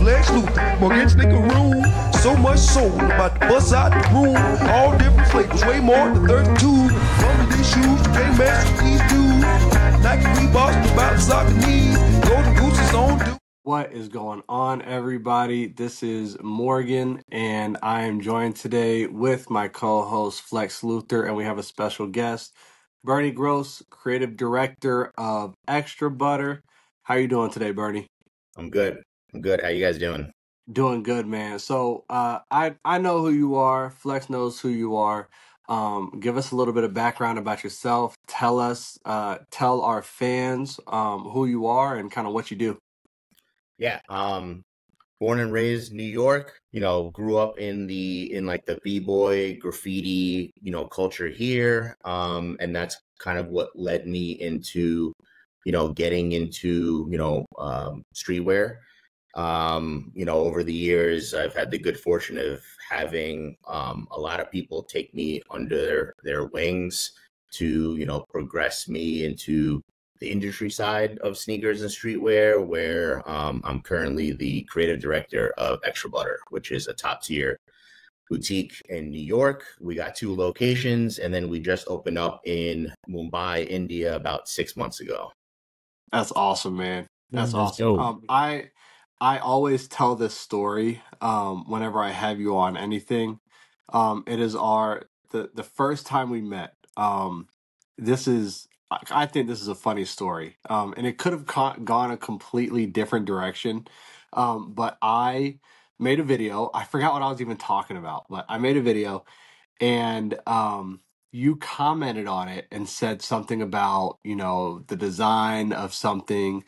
Flex Luther, Mortgage nigga room. So much soul, about to bust out the room. All different flavors, way more than 32. From these shoes, you can't mess with these dudes. Nike Reeboks, about soccer knees. Golden Gooses on do. What is going on, everybody? This is Morgan, and I am joined today with my co-host Flex Luther, and we have a special guest, Bernie Gross, creative director of Extra Butter. How you doing today, Bernie? I'm good. How you guys doing? Doing good, man. So I know who you are. Flex knows who you are. Give us a little bit of background about yourself. Tell our fans who you are and kind of what you do. Yeah. Born and raised New York, grew up in like the b-boy graffiti, culture here. And that's kind of what led me into, getting into, streetwear. Over the years, I've had the good fortune of having a lot of people take me under their wings to, progress me into the industry side of sneakers and streetwear, where I'm currently the creative director of Extra Butter, which is a top tier boutique in New York. We got 2 locations, and then we just opened up in Mumbai, India about 6 months ago. That's awesome, man. That's awesome. I always tell this story whenever I have you on anything. It is the first time we met. I think this is a funny story. And it could have gone a completely different direction. But I made a video. I forgot what I was even talking about, but I made a video, and you commented on it and said something about, the design of something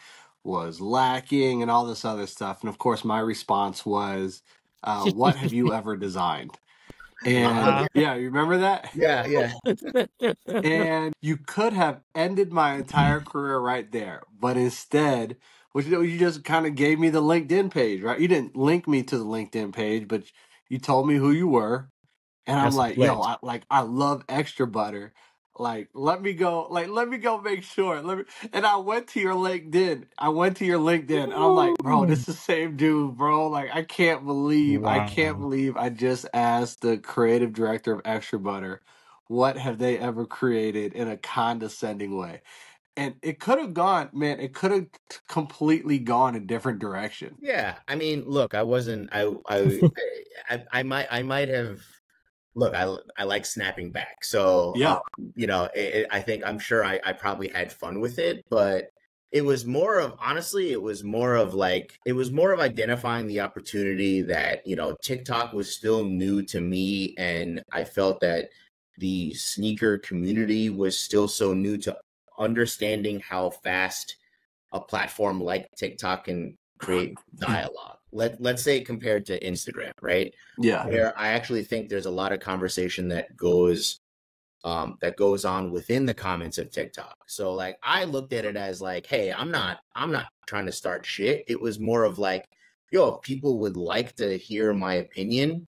was lacking and all this other stuff. And of course, my response was, what have you ever designed? And yeah, you remember that? Yeah. And you could have ended my entire career right there. But instead, you just kind of gave me the LinkedIn page, right? You didn't link me to the LinkedIn page, but you told me who you were. And I'm like, yo, I love Extra Butter. Let me go make sure. And I went to your LinkedIn. And I'm like, bro, this is the same dude, bro. Like, I can't believe I just asked the creative director of Extra Butter, what have they ever created in a condescending way? And it could have gone, man, it could have completely gone a different direction. Yeah. I mean, look, I wasn't, I might have. Look, I like snapping back. So, Yeah. I'm sure I probably had fun with it, but it was more of identifying the opportunity that, TikTok was still new to me. And I felt that the sneaker community was still so new to understanding how fast a platform like TikTok can create dialogue. Let's say compared to Instagram, right? Yeah. Where I actually think there's a lot of conversation that goes on within the comments of TikTok. So like I looked at it as like, hey, I'm not trying to start shit. It was more of like, yo, if people would like to hear my opinion,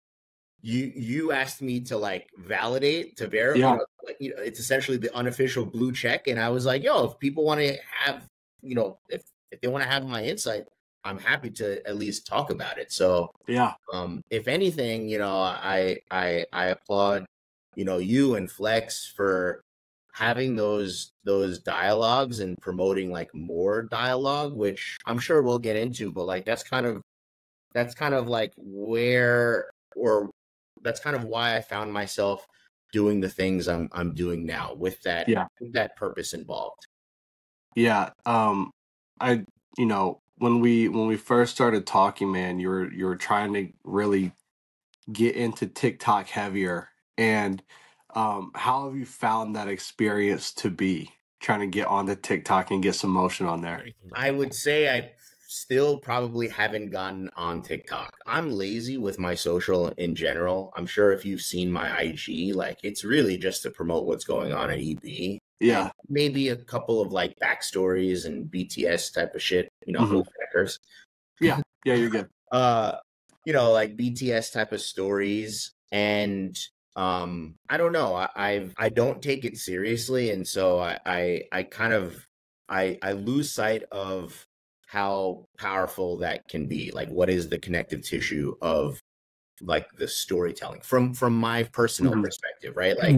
you asked me to like validate, to verify, it's essentially the unofficial blue check. And I was like, yo, if people want to have, if they want to have my insight, I'm happy to at least talk about it. So Yeah. If anything, I applaud, you and Flex for having those dialogues and promoting like more dialogue, which I'm sure we'll get into, but like that's kind of like that's kind of why I found myself doing the things I'm doing now with that that purpose involved. Yeah. When we first started talking, man, you were trying to really get into TikTok heavier. And how have you found that experience to be, trying to get onto TikTok and get some motion on there? I would say I still probably haven't gotten on TikTok. I'm lazy with my social in general. I'm sure if you've seen my IG, like it's really just to promote what's going on at EB. Yeah. And maybe a couple of like backstories and BTS type of shit, Checkers. Yeah, you're good. Like BTS type of stories. And I don't know. I don't take it seriously. And so I lose sight of how powerful that can be. Like, what is the connective tissue of like the storytelling from my personal perspective, right? Like,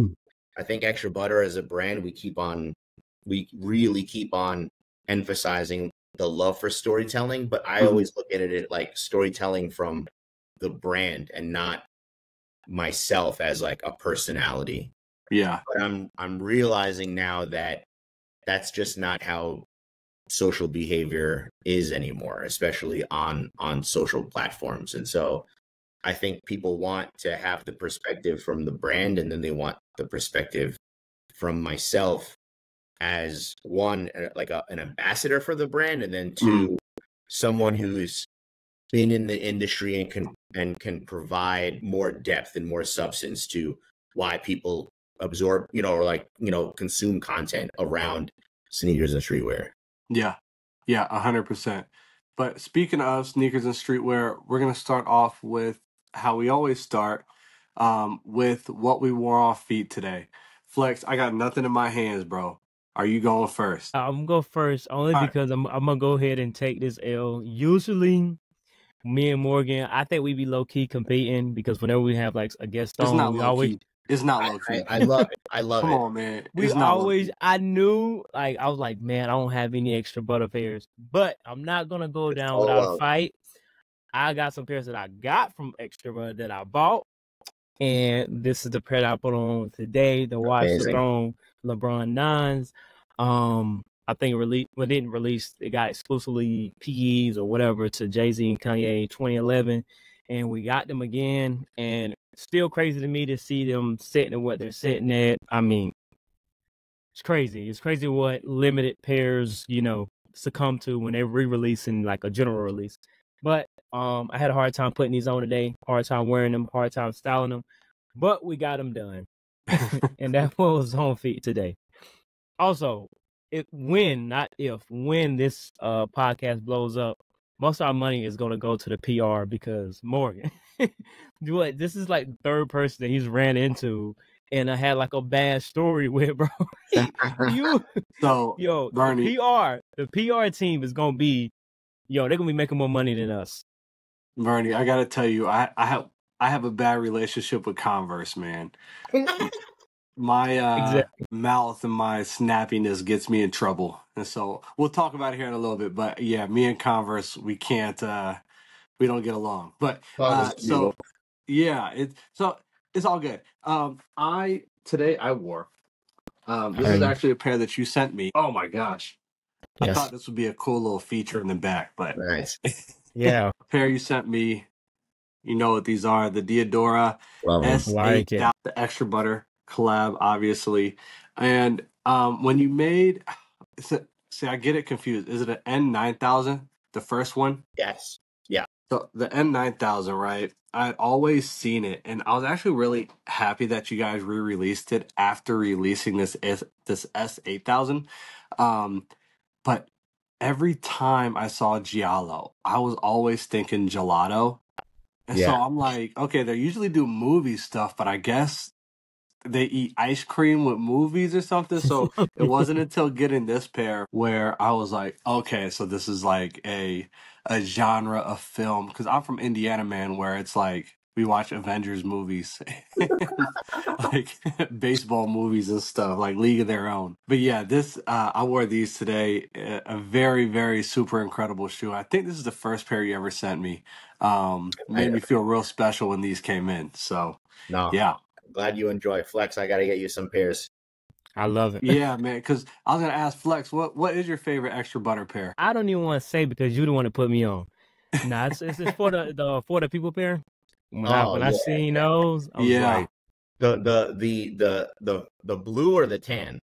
I think Extra Butter as a brand, we really keep on emphasizing the love for storytelling, but I always look at it like storytelling from the brand and not myself as like a personality. Yeah. But I'm realizing now that that's just not how social behavior is anymore, especially on social platforms. And so I think people want to have the perspective from the brand, and then they want the perspective from myself as one, like an ambassador for the brand, and then two, someone who's been in the industry and can provide more depth and more substance to why people absorb, or like, consume content around sneakers and streetwear. Yeah. Yeah, 100%. But speaking of sneakers and streetwear, we're going to start off with how we always start, with what we wore off feet today. Flex, I got nothing in my hands, bro. Are you going first? I'm gonna go first only because I'm gonna go ahead and take this L. Usually, me and Morgan, I think we be low key competing because whenever we have like a guest It's on, not we low always key. It's not low key. I love it. I love Come it. on, man. we It's not low always. key. I knew, like, I was like, man, I don't have any extra butter pairs, but I'm not gonna go down without a fight. I got some pairs that I got from Extra Butter that I bought, and this is the pair that I put on today, the Watch the Throne LeBron 9s. I think it didn't release. It got exclusively PEs or whatever to Jay-Z and Kanye 2011, and we got them again. And still crazy to me to see them sitting at what they're sitting at. I mean, it's crazy. It's crazy what limited pairs, succumb to when they're re-releasing like a general release. But I had a hard time putting these on today. Hard time wearing them. Hard time styling them. But we got them done, and that was on feet today. Also, when this podcast blows up, most of our money is going to go to the PR because Morgan, this is like the third person that he's ran into and I had like a bad story with, bro. So Bernie, the PR team is going to be, they're going to be making more money than us. Bernie, I got to tell you, I have a bad relationship with Converse, man. My mouth and my snappiness gets me in trouble. And so we'll talk about it here in a little bit. But yeah, me and Converse, we can't, we don't get along. But yeah, it's all good. Today I wore, this is actually a pair that you sent me. Oh my gosh. I thought this would be a cool little feature in the back, but nice. Yeah. Pair you sent me, you know what these are, the Diadora S8, the Extra Butter collab, obviously. And when you made, see, I get it confused. Is it an N9000, the first one? Yes. Yeah. So the N9000, right? I'd always seen it, and I was actually really happy that you guys re-released it after releasing this S8000. But every time I saw Giallo, I was always thinking gelato. And so I'm like, okay, they usually do movie stuff, but I guess they eat ice cream with movies or something. So it wasn't until getting this pair where I was like, okay, so this is like a genre of film. Because I'm from Indiana, man, where it's like we watch Avengers movies, like baseball movies and stuff, like League of Their Own. But yeah, I wore these today. A very, very super incredible shoe. I think this is the first pair you ever sent me. Made me feel real special when these came in. So yeah. Glad you enjoy. Flex, I got to get you some pairs. I love it. Yeah, man, because I was going to ask Flex, what is your favorite Extra Butter pair? I don't even want to say because you're the one to put me on. Nah, it's for the people pair. When I seen those, I was like, the blue or the tan?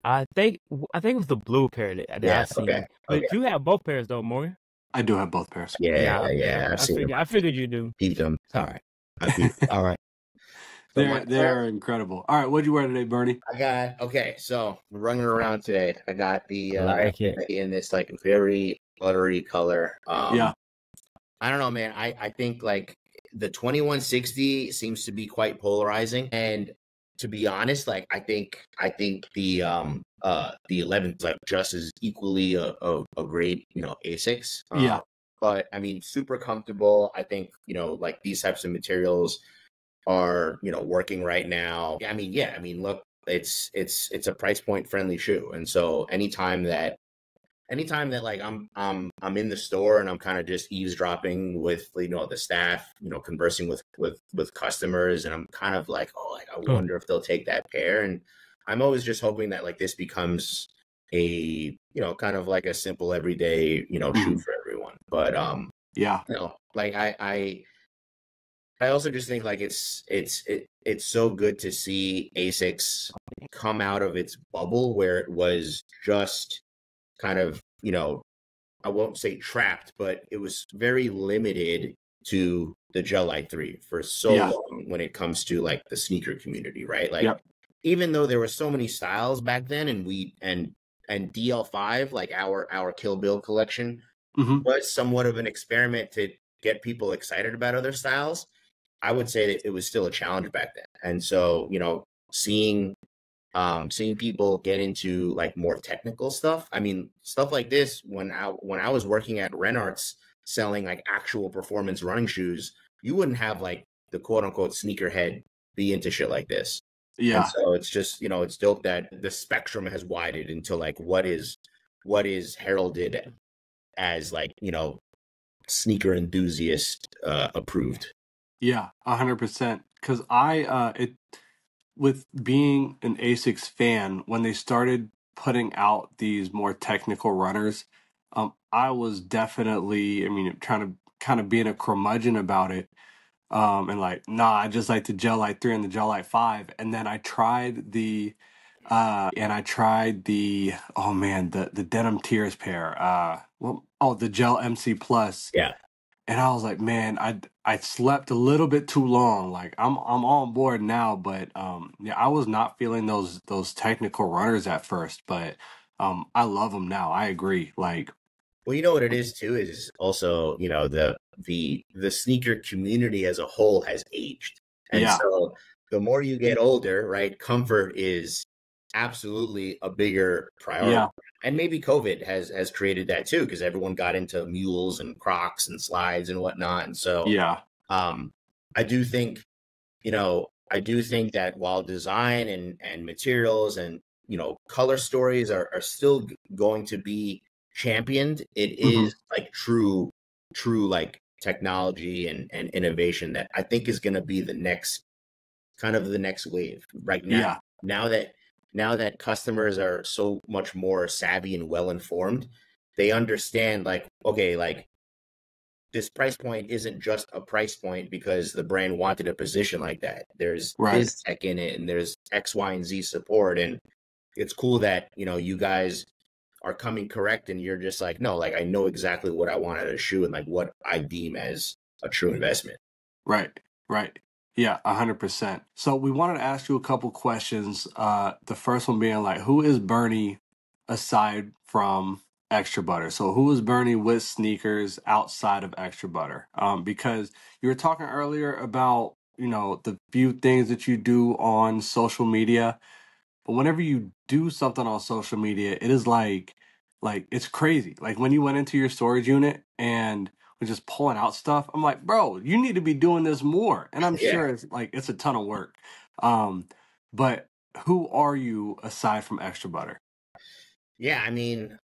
I think it was the blue pair that I seen. Okay. But you have both pairs though, Morgan. I do have both pairs. Yeah. I figured you do. Beat them. All right. All right. They're incredible. All right, what'd you wear today, Bernie? So we're running around today. I got the in this like very buttery color. I don't know, man. I think like the 2160 seems to be quite polarizing, and to be honest, like I think the 11 is like just as equally a great, ASICs. Yeah. But I mean, super comfortable. I think, like these types of materials are, working right now. I mean, look, it's a price point friendly shoe. And so anytime that like I'm in the store and I'm kind of just eavesdropping with, the staff, conversing with customers, and I'm kind of like, oh, like I wonder if they'll take that pair. And I'm always just hoping that like this becomes a, kind of like a simple everyday, shoe for everyone. But yeah, like I also just think like it's so good to see ASICS come out of its bubble where it was just kind of, I won't say trapped, but it was very limited to the Gel Lyte 3 for so long when it comes to like the sneaker community, right? Like even though there were so many styles back then, and DL5, like our Kill Bill collection, was somewhat of an experiment to get people excited about other styles, I would say that it was still a challenge back then. And so, seeing people get into like more technical stuff. I mean, stuff like this, when I was working at Renarts selling like actual performance running shoes, you wouldn't have like the quote unquote sneakerhead be into shit like this. Yeah. And so it's just, it's dope that the spectrum has widened into like what is heralded as like, sneaker enthusiast approved. Yeah, 100%. Because with being an ASICS fan, when they started putting out these more technical runners, I was definitely, trying to kind of being a curmudgeon about it. And like, nah, I just like the Gel Lyte 3 and the Gel Lyte 5. And then I tried the oh man, the Denim Tears pair. The Gel MC Plus. Yeah. And I was like, man, I slept a little bit too long. Like I'm on board now, but I was not feeling those technical runners at first, but I love them now. I agree. Like, well, you know what it is too is also, the sneaker community as a whole has aged. And so the more you get older, right, comfort is absolutely a bigger priority. Yeah. And maybe COVID has created that too, because everyone got into mules and Crocs and slides and whatnot. And so I do think that while design and materials and, color stories are still going to be championed, it is like true like technology and innovation that I think is going to be the next wave right now. Now that customers are so much more savvy and well informed, they understand like, okay, like this price point isn't just a price point because the brand wanted a position like that. There's this tech in it, and there's X, Y, and Z support, and it's cool that you guys are coming correct, and you're just like, no, like I know exactly what I want at a shoe and like what I deem as a true investment. Right. Yeah, 100%. So we wanted to ask you a couple questions. The first one being like, who is Bernie aside from Extra Butter? So who is Bernie with sneakers outside of Extra Butter? Because you were talking earlier about, the few things that you do on social media. But whenever you do something on social media, it is like it's crazy. Like when you went into your storage unit and we're just pulling out stuff, I'm like, bro, you need to be doing this more. And I'm sure it's a ton of work. But who are you aside from Extra Butter? Yeah, I mean,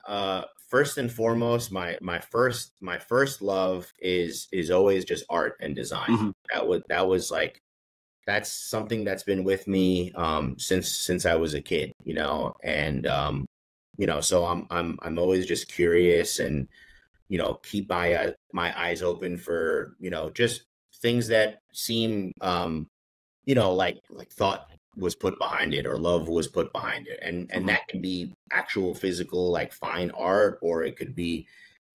first and foremost, my first love is always just art and design. That was like, that's something that's been with me since I was a kid, and so I'm always just curious and keep my eyes open for just things that seem like thought was put behind it or love was put behind it, and that can be actual physical like fine art, or it could be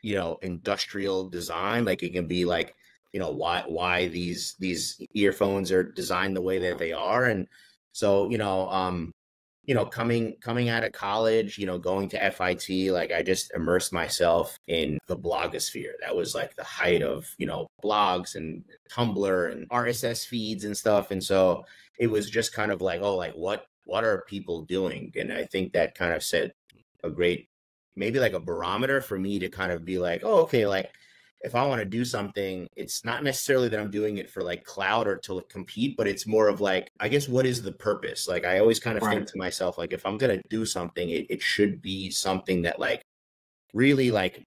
industrial design. Like it can be like why these earphones are designed the way that they are. And so coming out of college, going to FIT, like I just immersed myself in the blogosphere. That was like the height of, blogs and Tumblr and RSS feeds and stuff. And so it was just kind of like, oh, like what are people doing? And I think that kind of set a great, maybe like a barometer for me to kind of be like, oh, okay, like if I want to do something, it's not necessarily that I'm doing it for like clout or to compete, but it's more of like, I guess, what is the purpose? Like I always kind of think to myself, like if I'm going to do something, it should be something that like really like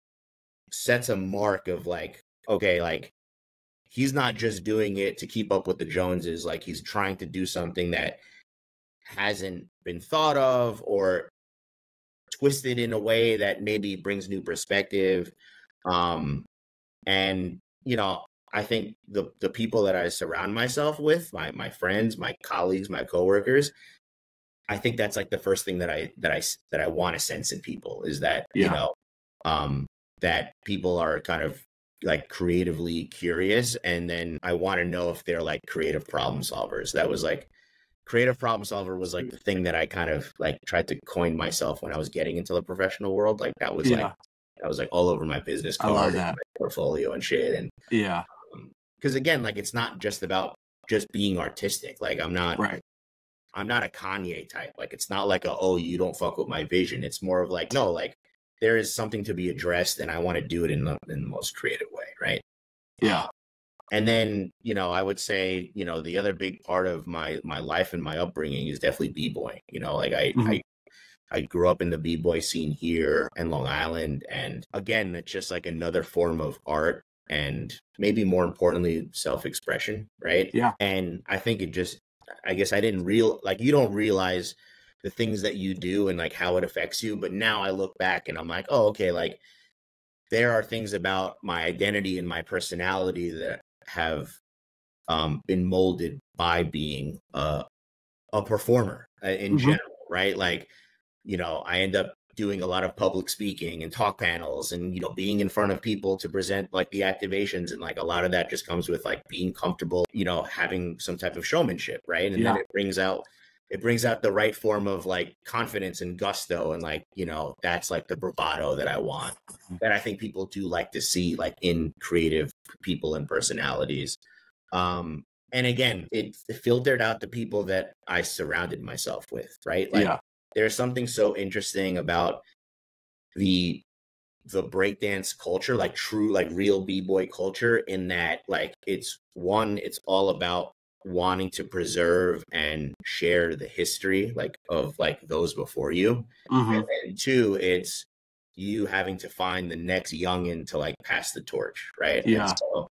sets a mark of like, okay, like he's not just doing it to keep up with the Joneses. Like he's trying to do something that hasn't been thought of or twisted in a way that maybe brings new perspective. And, I think the people that I surround myself with, my friends, my colleagues, my coworkers, I think that's like the first thing that I want to sense in people is that, that people are kind of like creatively curious. And then I want to know if they're like creative problem solvers. That was like creative problem solver was like the thing that I kind of like tried to coin myself when I was getting into the professional world. Like that was like all over my business card and my portfolio and shit. And because again, like it's not just about just being artistic. Like I'm not a Kanye type. Like it's not like you don't fuck with my vision. It's more of like, no, like there is something to be addressed and I want to do it in the most creative way. Right. Yeah. And then, I would say, the other big part of my life and my upbringing is definitely b-boying. Like I grew up in the b-boy scene here in Long Island. And again, it's just like another form of art and maybe more importantly, self-expression. Right. Yeah. And I think I guess I didn't you don't realize the things that you do and like how it affects you. But now I look back and I'm like, oh, okay. Like there are things about my identity and my personality that have been molded by being a performer in general. Right. Like, I end up doing a lot of public speaking and talk panels and, being in front of people to present like the activations. And like a lot of that just comes with like being comfortable, having some type of showmanship. Right. And then it brings out the right form of like confidence and gusto. And like, that's like the bravado that I want, that I think people do like to see like in creative people and personalities. And again, it filtered out the people that I surrounded myself with. Right. Like, there's something so interesting about the breakdance culture, like true, like real b-boy culture, in that like it's all about wanting to preserve and share the history like of like those before you. And then two, it's you having to find the next youngin to like pass the torch. Right. And so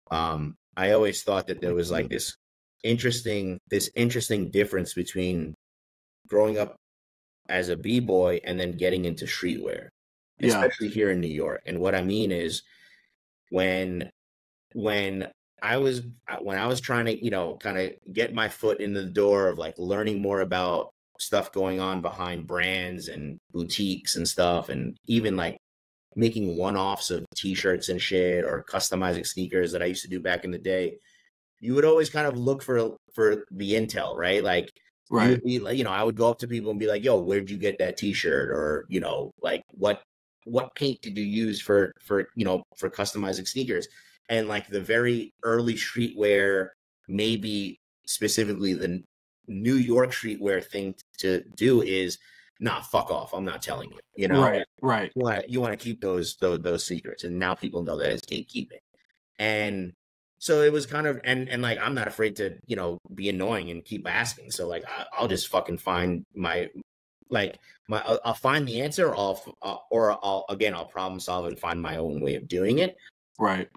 I always thought that there was like this interesting difference between growing up as a b-boy and then getting into streetwear, especially here in New York. And what I mean is when I was trying to, kind of get my foot in the door of like learning more about stuff going on behind brands and boutiques and stuff, and even like making one-offs of t-shirts and shit or customizing sneakers that I used to do back in the day, you would always kind of look for the intel, right? Like, you would be like, I would go up to people and be like, yo, where'd you get that t-shirt? Or, like what paint did you use for customizing sneakers? And like the very early streetwear, maybe specifically the New York streetwear thing to do is fuck off. I'm not telling you, Right. You want to keep those secrets. And now people know that it's gatekeeping. And so it was kind of, and like, I'm not afraid to, be annoying and keep asking. So like, I'll just fucking find I'll find the answer I'll problem solve and find my own way of doing it. Right.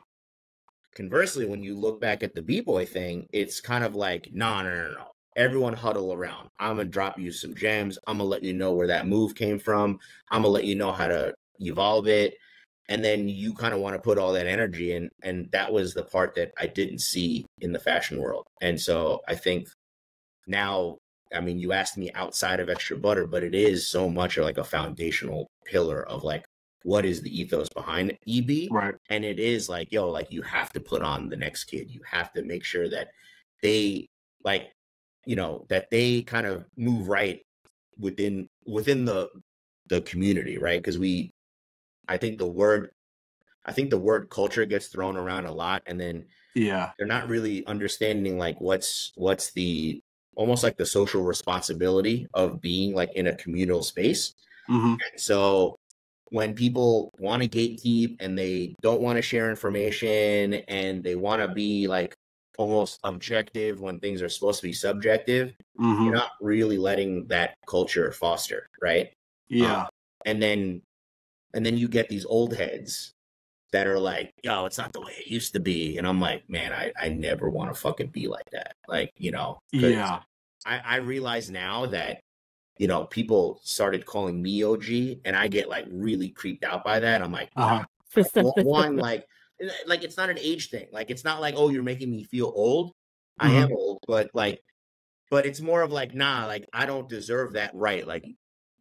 Conversely, when you look back at the b-boy thing, it's kind of like, no. Everyone huddle around. I'm going to drop you some gems. I'm going to let you know where that move came from. I'm going to let you know how to evolve it. And then you kind of want to put all that energy in. And that was the part that I didn't see in the fashion world. And so I think now, I mean, you asked me outside of Extra Butter, but it is so much like a foundational pillar of like, what is the ethos behind EB? Right. And it is like, yo, like you have to put on the next kid. You have to make sure that they like, that they kind of move right within the community, right? Because I think the word culture gets thrown around a lot, and then they're not really understanding like what's the almost like the social responsibility of being like in a communal space. So when people want to gatekeep and they don't want to share information and they want to be like almost objective when things are supposed to be subjective, you're not really letting that culture foster, right? And then you get these old heads that are like, yo, it's not the way it used to be. And I'm like, man, I never want to fucking be like that. Like, you know, I realize now that, you know, people started calling me OG and I get like really creeped out by that. I'm like, one, like it's not an age thing. Like, it's not like, oh, you're making me feel old. I am old, but it's more of like, nah, like I don't deserve that right. Like,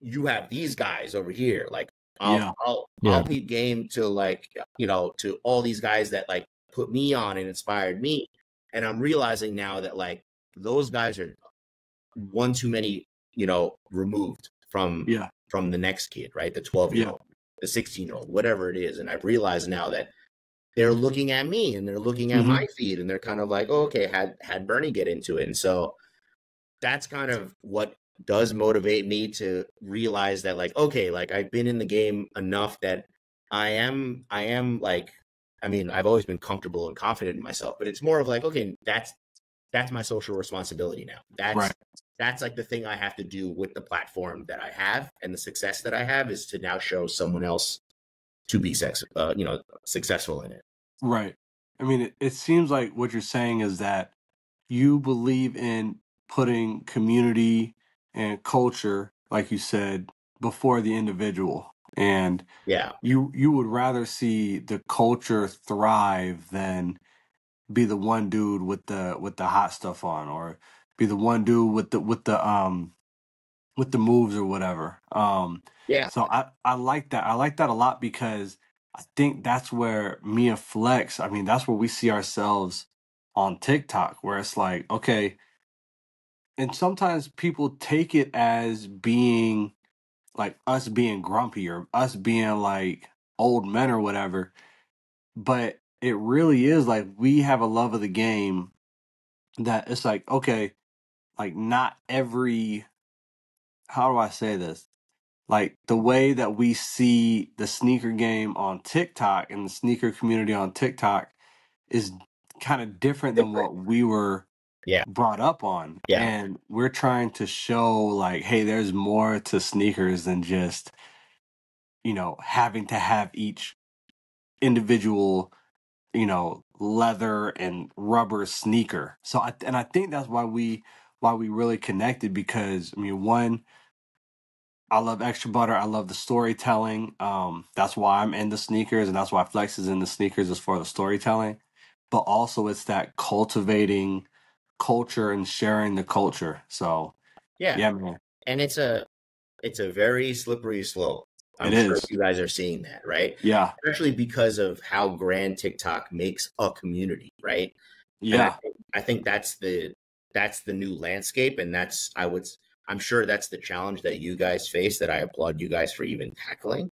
you have these guys over here. Like, I'll be game to like, you know, to all these guys that like put me on and inspired me. And I'm realizing now that like those guys are one too many, you know, removed from the next kid, right? The 12-year-old, the 16-year-old, whatever it is. And I've realized now that they're looking at me and they're looking at my feed and they're kind of like, oh, okay, had Bernie get into it. And so that's kind of what does motivate me to realize that like, okay, like I've been in the game enough that I am like, I mean, I've always been comfortable and confident in myself, but it's more of like, okay, that's my social responsibility now. That's like the thing I have to do with the platform that I have and the success that I have is to now show someone else to be successful in it. Right. I mean, it seems like what you're saying is that you believe in putting community and culture, like you said, before the individual. And you would rather see the culture thrive than be the one dude with the hot stuff on, or be the one dude with the moves or whatever. So I like that. I like that a lot because I think that's where me and Flex, I mean, that's where we see ourselves on TikTok, where it's like, okay, and sometimes people take it as being like us being grumpy or us being like old men or whatever. But it really is like we have a love of the game that it's like, okay, like not every, how do I say this? Like the way that we see the sneaker game on TikTok and the sneaker community on TikTok is kind of different than what we were brought up on. And we're trying to show like, hey, there's more to sneakers than just, you know, having to have each individual, you know, leather and rubber sneaker. So I think that's why we really connected, because I mean, one, I love Extra Butter. I love the storytelling. That's why I'm in the sneakers, and that's why Flex is in the sneakers, is for the storytelling. But also it's that cultivating culture and sharing the culture. So yeah, man. And it's a very slippery slope. I'm sure you guys are seeing that, right? Yeah. Especially because of how grand TikTok makes a community, right? Yeah. I think that's the new landscape, and I'm sure that's the challenge that you guys face, that I applaud you guys for even tackling,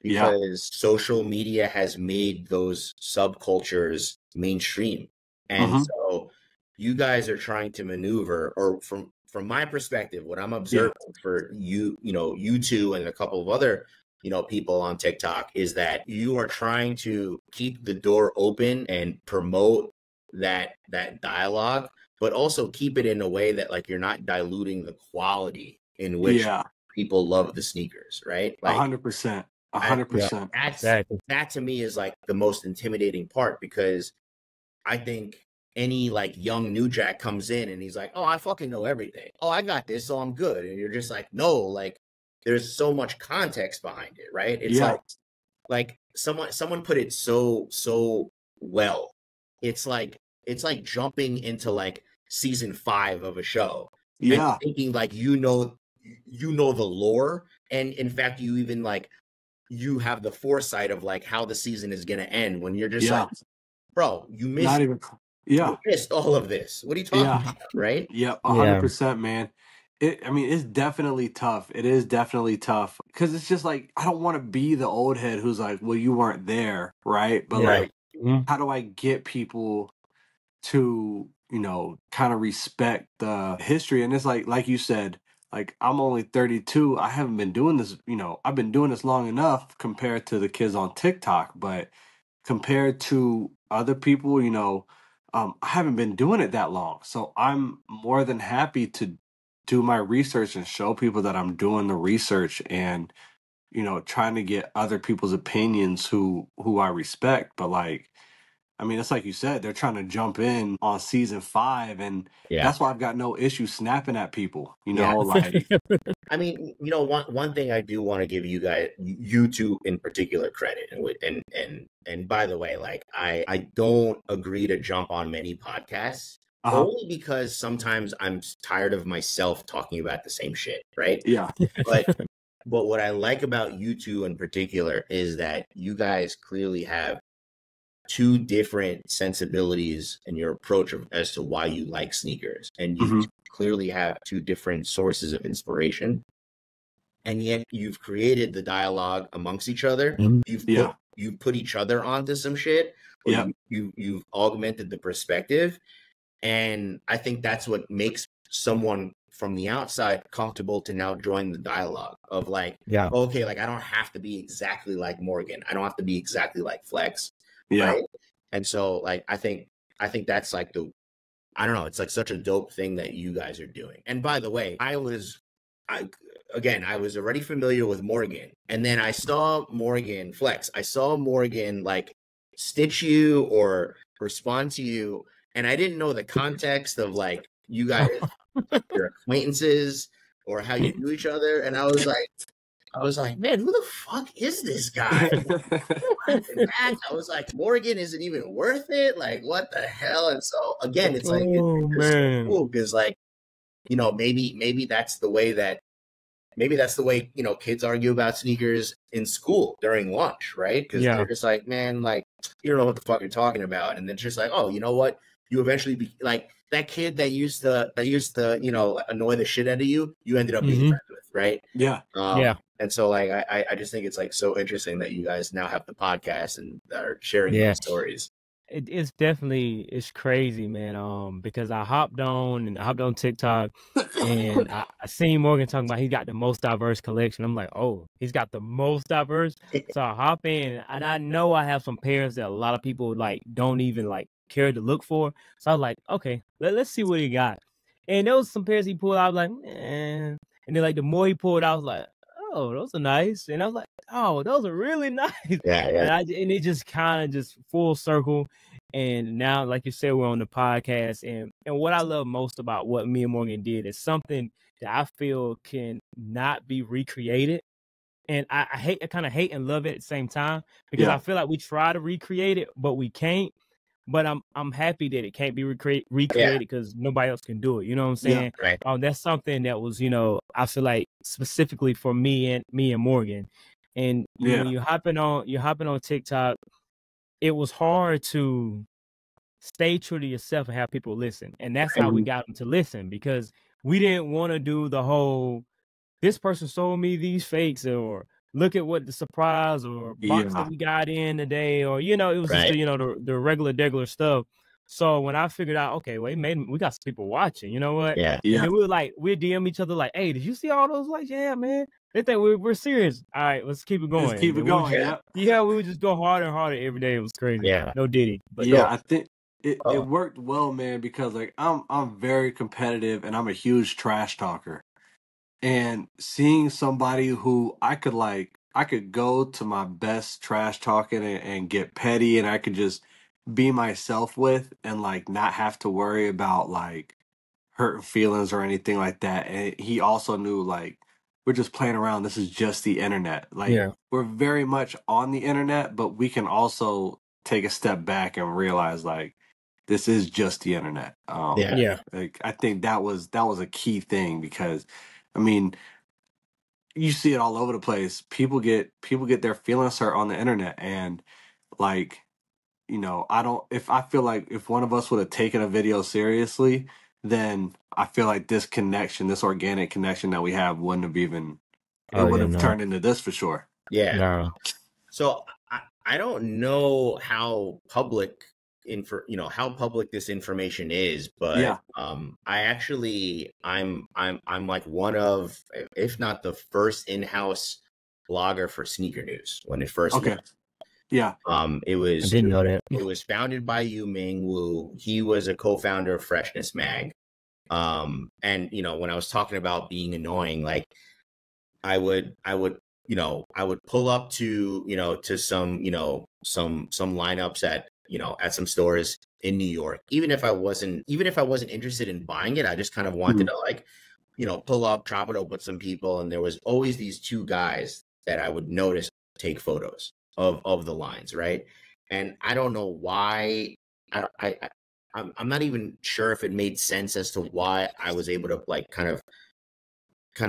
because social media has made those subcultures mainstream. And so you guys are trying to maneuver, or from my perspective, what I'm observing for you two and a couple of other, you know, people on TikTok, is that you are trying to keep the door open and promote that dialogue, but also keep it in a way that like you're not diluting the quality in which people love the sneakers, right? Like 100%. 100%. That to me is like the most intimidating part, because I think any like young new jack comes in and he's like, oh, I fucking know everything. Oh, I got this, so I'm good. And you're just like, no, like there's so much context behind it, right? It's like someone put it so well. It's like jumping into like season 5 of a show. And thinking like you know the lore, and in fact you even like you have the foresight of like how the season is gonna end, when you're just like, bro, you missed you missed all of this. What are you talking about, right? Yeah, 100%, man. I mean, it's definitely tough. It is definitely tough because it's just like I don't want to be the old head who's like, "Well, you weren't there, right?" But Yeah. like, Mhm. how do I get people to, kind of respect the history? And it's like you said, like I'm only 32. I haven't been doing this, I've been doing this long enough compared to the kids on TikTok, but compared to other people, I haven't been doing it that long. So I'm more than happy to do my research and show people that I'm doing the research and, trying to get other people's opinions who I respect. But like, I mean, it's like you said, they're trying to jump in on season 5, and Yeah. that's why I've got no issue snapping at people, Yeah. like, I mean, one thing I do want to give you guys, you two in particular, credit, and by the way, like I don't agree to jump on many podcasts only because sometimes I'm tired of myself talking about the same shit, right? yeah, But what I like about you two in particular is that you guys clearly have two different sensibilities in your approach as to why you like sneakers, and you clearly have two different sources of inspiration, and yet you've created the dialogue amongst each other. You've put each other onto some shit, or you've augmented the perspective, and I think that's what makes someone from the outside comfortable to now join the dialogue of like, okay, like I don't have to be exactly like Morgan, I don't have to be exactly like Flex, right? And so like I think that's like I don't know, it's like such a dope thing that you guys are doing. And by the way, I was already familiar with Morgan, and then I saw Morgan Flex. I saw Morgan like stitch you or respond to you, and I didn't know the context of like you guys, your acquaintances, or how you knew each other. And I was like, man, who the fuck is this guy? I was like, Morgan isn't even worth it. Like, what the hell? And so again, it's like, it's so cool because like, maybe that's the way that. Maybe that's the way, kids argue about sneakers in school during lunch, right? Because they're just like, man, like, you don't know what the fuck you're talking about. And then just like, oh, you know what? You eventually be like that kid that used to, annoy the shit out of you, you ended up being friends with, right? Yeah. And so like, I just think it's like so interesting that you guys now have the podcast and are sharing those stories. It's definitely, it's crazy, man. Because I hopped on TikTok and I seen Morgan talking about he got the most diverse collection. I'm like, oh, he's got the most diverse. So I hop in and I know I have some pairs that a lot of people like don't even like care to look for. So I was like, okay, let's see what he got. And there was some pairs he pulled out, I was like, man. And then like the more he pulled out, I was like, oh, those are nice. And I was like, oh, those are really nice. Yeah. And it just kind of just full circle. And now, like you said, we're on the podcast. And what I love most about what me and Morgan did is something that I feel can not be recreated. And I kind of hate and love it at the same time because I feel like we try to recreate it, but we can't. But I'm happy that it can't be recreated because nobody else can do it. You know what I'm saying? Right. That's something that was, I feel like specifically for me and Morgan. And when you're hopping on TikTok, it was hard to stay true to yourself and have people listen. And that's how we got them to listen, because we didn't want to do the whole, this person sold me these fakes, or look at what the surprise or box that we got in today, or it was just the regular degular stuff. So when I figured out, okay, we got some people watching, you know what? Yeah. And then we DM each other like, hey, did you see all those likes? Yeah, man. They think we're serious. All right, let's keep it going. Let's keep it going. Yeah, we would just go harder and harder every day. It was crazy. Yeah. No Diddy. But I think it worked well, man, because like I'm very competitive and I'm a huge trash talker. And seeing somebody who I could go to my best trash talking and get petty, and I could just be myself with and like not have to worry about like hurting feelings or anything like that. And he also knew like we're just playing around. This is just the internet. Like we're very much on the internet, but we can also take a step back and realize like this is just the internet. Like I think that was a key thing, because I mean, you see it all over the place. People get their feelings hurt on the internet, and like, I feel like if one of us would have taken a video seriously, then I feel like this connection, this organic connection that we have, wouldn't have even. It would have turned into this for sure. Yeah. No. So I don't know how public how public this information is, but Yeah. I'm like one of, if not the first in-house blogger for sneaker news when it first Okay. launched. Yeah. I didn't know that. It was founded by Yu Ming Wu. He was a co-founder of Freshness Mag. And when I was talking about being annoying, like I would pull up to some lineups at some stores in New York. Even if I wasn't interested in buying it, I just kind of wanted to pull up, chop it up with some people. And there was always these two guys that I would notice take photos of the lines, right? And I don't know why. I'm not even sure if it made sense as to why I was able to kind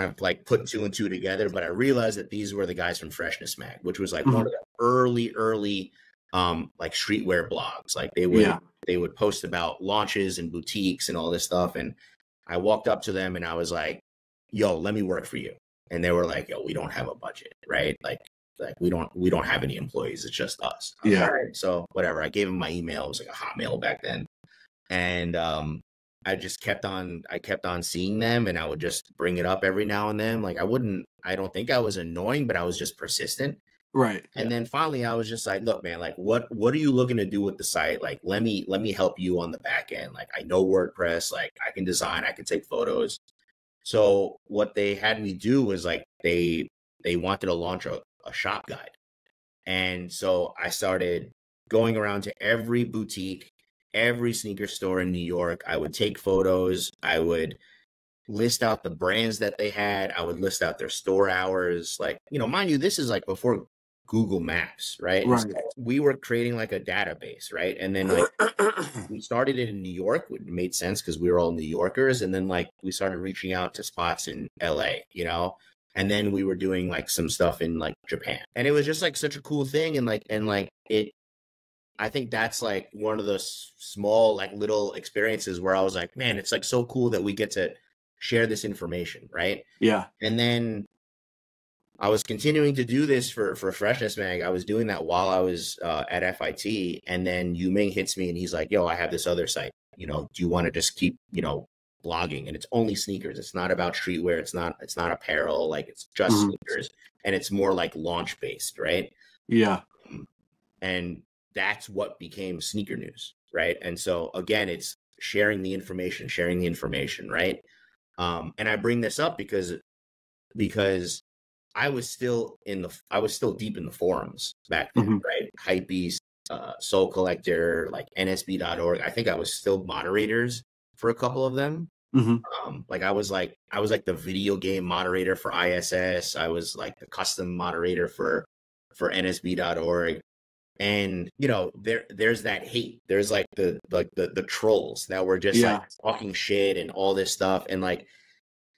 of like put two and two together, but I realized that these were the guys from Freshness Mag, which was like one of the early like streetwear blogs. Like they would post about launches and boutiques and all this stuff. And I walked up to them and I was like, yo, let me work for you. And they were like, yo, we don't have a budget, right? Like we don't have any employees. It's just us. Yeah. All right, so whatever. I gave them my email. It was like a Hotmail back then. And I kept on seeing them, and I would just bring it up every now and then. Like I don't think I was annoying, but I was just persistent. Right. And then finally I was just like, look, man, like what are you looking to do with the site? Like, let me help you on the back end. Like, I know WordPress, like I can design, I can take photos. So what they had me do was like, they wanted to launch a shop guide. And so I started going around to every boutique, every sneaker store in New York. I would take photos. I would list out the brands that they had. I would list out their store hours. Like, mind you, this is like before Google Maps, right? Right. So we were creating like a database, right? And then like we started it in New York, which made sense because we were all New Yorkers. And then like we started reaching out to spots in LA, and then we were doing like some stuff in like Japan. And it was just like such a cool thing. And it, I think that's like one of those small, like little experiences where I was like, man, it's like so cool that we get to share this information. Right. Yeah. And then I was continuing to do this for Freshness Mag. I was doing that while I was at FIT. And then Yu Ming hits me and he's like, yo, I have this other site. Do you want to just keep, blogging? And it's only sneakers. It's not about streetwear. It's not apparel. Like it's just sneakers. And it's more like launch based. Right. Yeah. And that's what became Sneaker News, right? And so again, it's sharing the information, right? And I bring this up because I was still deep in the forums back then, right? Hypebeast, Soul Collector, like NSB.org. I think I was still moderators for a couple of them. Like I was like the video game moderator for ISS. I was like the custom moderator for NSB.org. And there's that hate. There's like the trolls that were just like talking shit and all this stuff. And like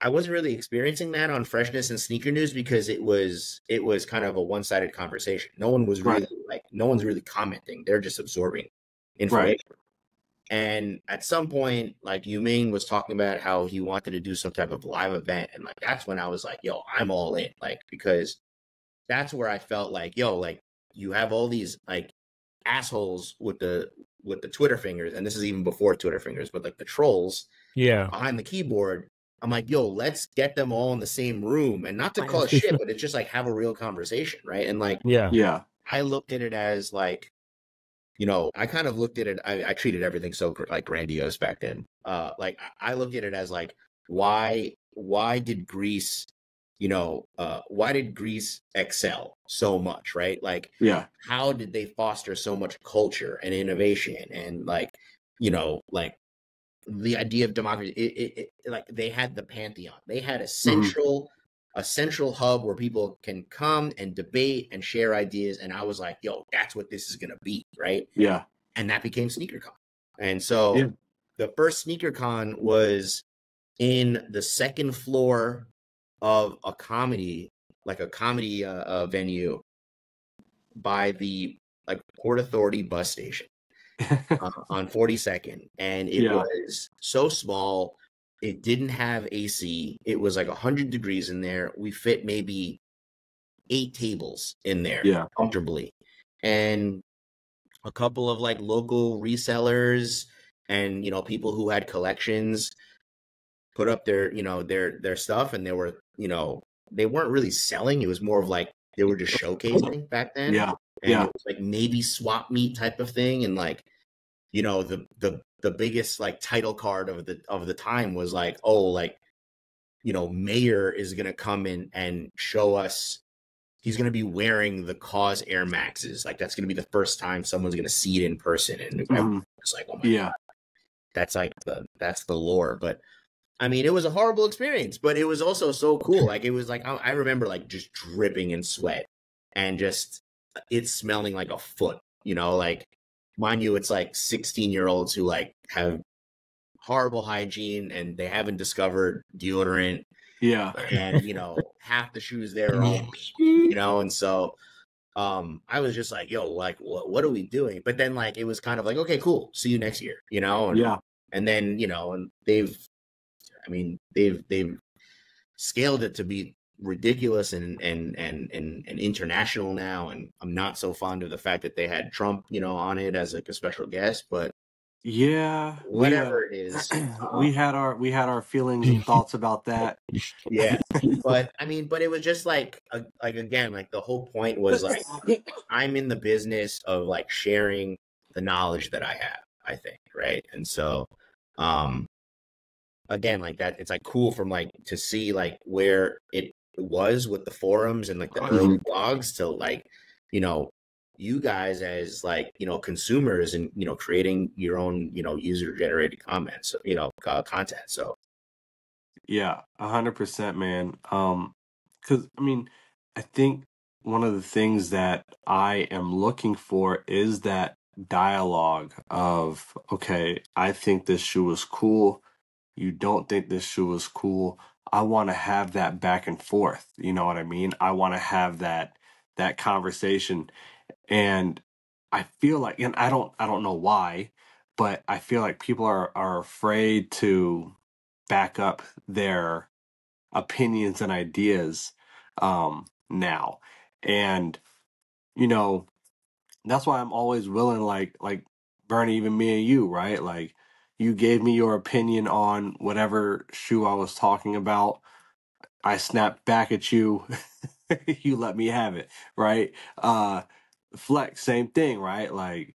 I wasn't really experiencing that on Freshness and Sneaker News because it was kind of a one-sided conversation. No one was really no one's really commenting. They're just absorbing information. Right. And at some point, like Yu Ming was talking about how he wanted to do some type of live event. And like that's when I was like, yo, I'm all in. Like, because that's where I felt like, yo, like you have all these like assholes with the Twitter fingers, and this is even before Twitter fingers, but like the trolls behind the keyboard. I'm like, yo, let's get them all in the same room, and not to call it shit, but it's just like have a real conversation, right? And like, I looked at it as like, I kind of looked at it. I treated everything so like grandiose back then. Like I looked at it as like, why did Greece excel so much, right? Like, how did they foster so much culture and innovation and like the idea of democracy? It like they had the Pantheon. They had a central hub where people can come and debate and share ideas. And I was like, yo, that's what this is going to be, right? Yeah. And that became SneakerCon. And so the first SneakerCon was in the second floor of a comedy venue by the like Port Authority bus station. on 42nd, and it was so small. It didn't have AC. It was like 100 degrees in there. We fit maybe 8 tables in there comfortably, and a couple of like local resellers and people who had collections put up their their stuff, and they were they weren't really selling. It was more of like they were just showcasing back then. And it was like maybe swap meet type of thing, and like the biggest like title card of the time was like, oh, like Mayer is gonna come in and show us. He's going to be wearing the Cause Air Maxes. Like, that's going to be the first time someone's going to see it in person. And it's like, oh my God, that's like that's the lore. But I mean, it was a horrible experience, but it was also so cool. Like, it was like, I remember like just dripping in sweat and just it smelling like a foot, like, mind you, it's like 16-year-olds who like have horrible hygiene and they haven't discovered deodorant. And half the shoes there are all and so I was just like, yo, like what are we doing? But then like it was kind of like, okay, cool, see you next year, and then and they've scaled it to be ridiculous and international now, and I'm not so fond of the fact that they had Trump on it as like a special guest, but whatever it is. We had our feelings and thoughts about that. But I mean, but it was just like again, like the whole point was like, I'm in the business of like sharing the knowledge that I have, I think, right? And so again, like that, it's like cool from like to see like where it was with the forums and like the early blogs to like you guys as like consumers and creating your own user generated comments, content. So 100%, man. Because I mean, I think one of the things that I am looking for is that dialogue of, okay, I think this shoe is cool, you don't think this shoe is cool. I want to have that back and forth, you know what I mean? I want to have that conversation. And I feel like, and I don't know why, but I feel like people are afraid to back up their opinions and ideas now. And that's why I'm always willing, like Bernie, even me and you, right? Like, you gave me your opinion on whatever shoe I was talking about. I snapped back at you. You let me have it, right? Flex, same thing, right? Like,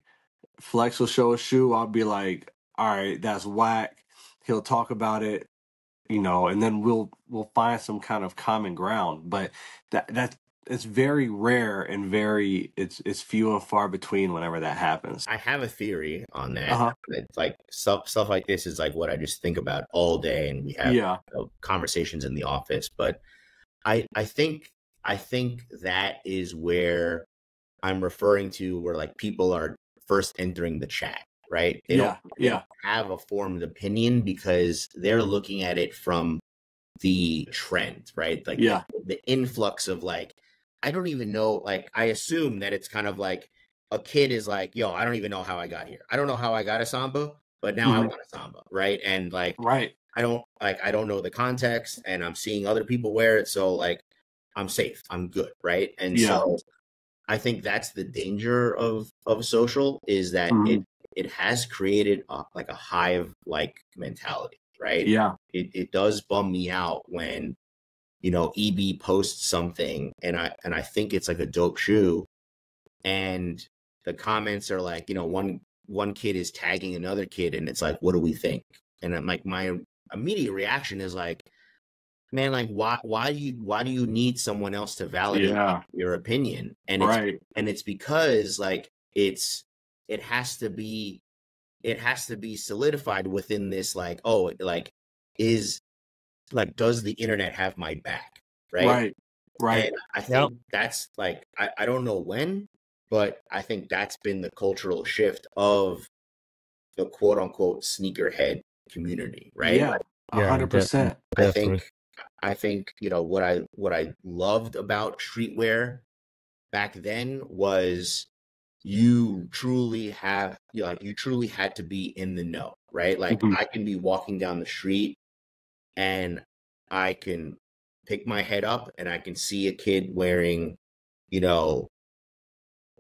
Flex will show a shoe, I'll be like, all right, that's whack. He'll talk about it, and then we'll find some kind of common ground. But that's it's very rare and it's few and far between whenever that happens. I have a theory on that. It's like stuff like this is like what I just think about all day, and we have conversations in the office. But I think that is where I'm referring to, where like people are first entering the chat, right? They don't have a formed opinion because they're looking at it from the trend, right? Like the influx of like, I don't even know, like I assume that it's kind of like a kid is like, yo, I don't even know how I got here. I don't know how I got a Samba, but now I want a Samba, right? And like, I don't know the context, and I'm seeing other people wear it, so like I'm safe, I'm good, right? And so I think that's the danger of social, is that it has created like a hive like mentality, right? It does bum me out when EB posts something and I think it's like a dope shoe, and the comments are like, one kid is tagging another kid, and it's like, what do we think? And I'm like, my immediate reaction is like, man, like why do you need someone else to validate your opinion? And it's because like it has to be solidified within this, like, oh, like like, does the internet have my back? Right. And I think that's like, I don't know when, but I think that's been the cultural shift of the quote unquote sneakerhead community, right? 100%. I think what I loved about streetwear back then was you truly have, you know, like you truly had to be in the know, right? Like I can be walking down the street and I can pick my head up and I can see a kid wearing, you know,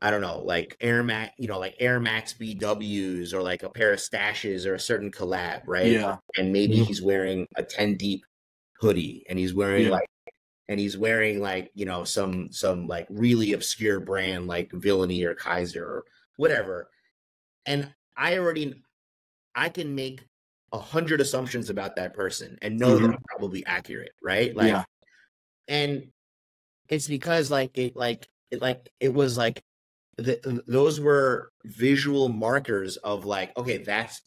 I don't know, like Air Max, you know, like Air Max BWs or like a pair of stashes or a certain collab, right? Yeah. And maybe he's wearing a 10 deep hoodie and he's wearing like, you know, some like really obscure brand like Villainy or Kaiser or whatever. And I can make 100 assumptions about that person and know that I'm probably accurate, right? Like, and it's because it was like those were visual markers of like, okay, that's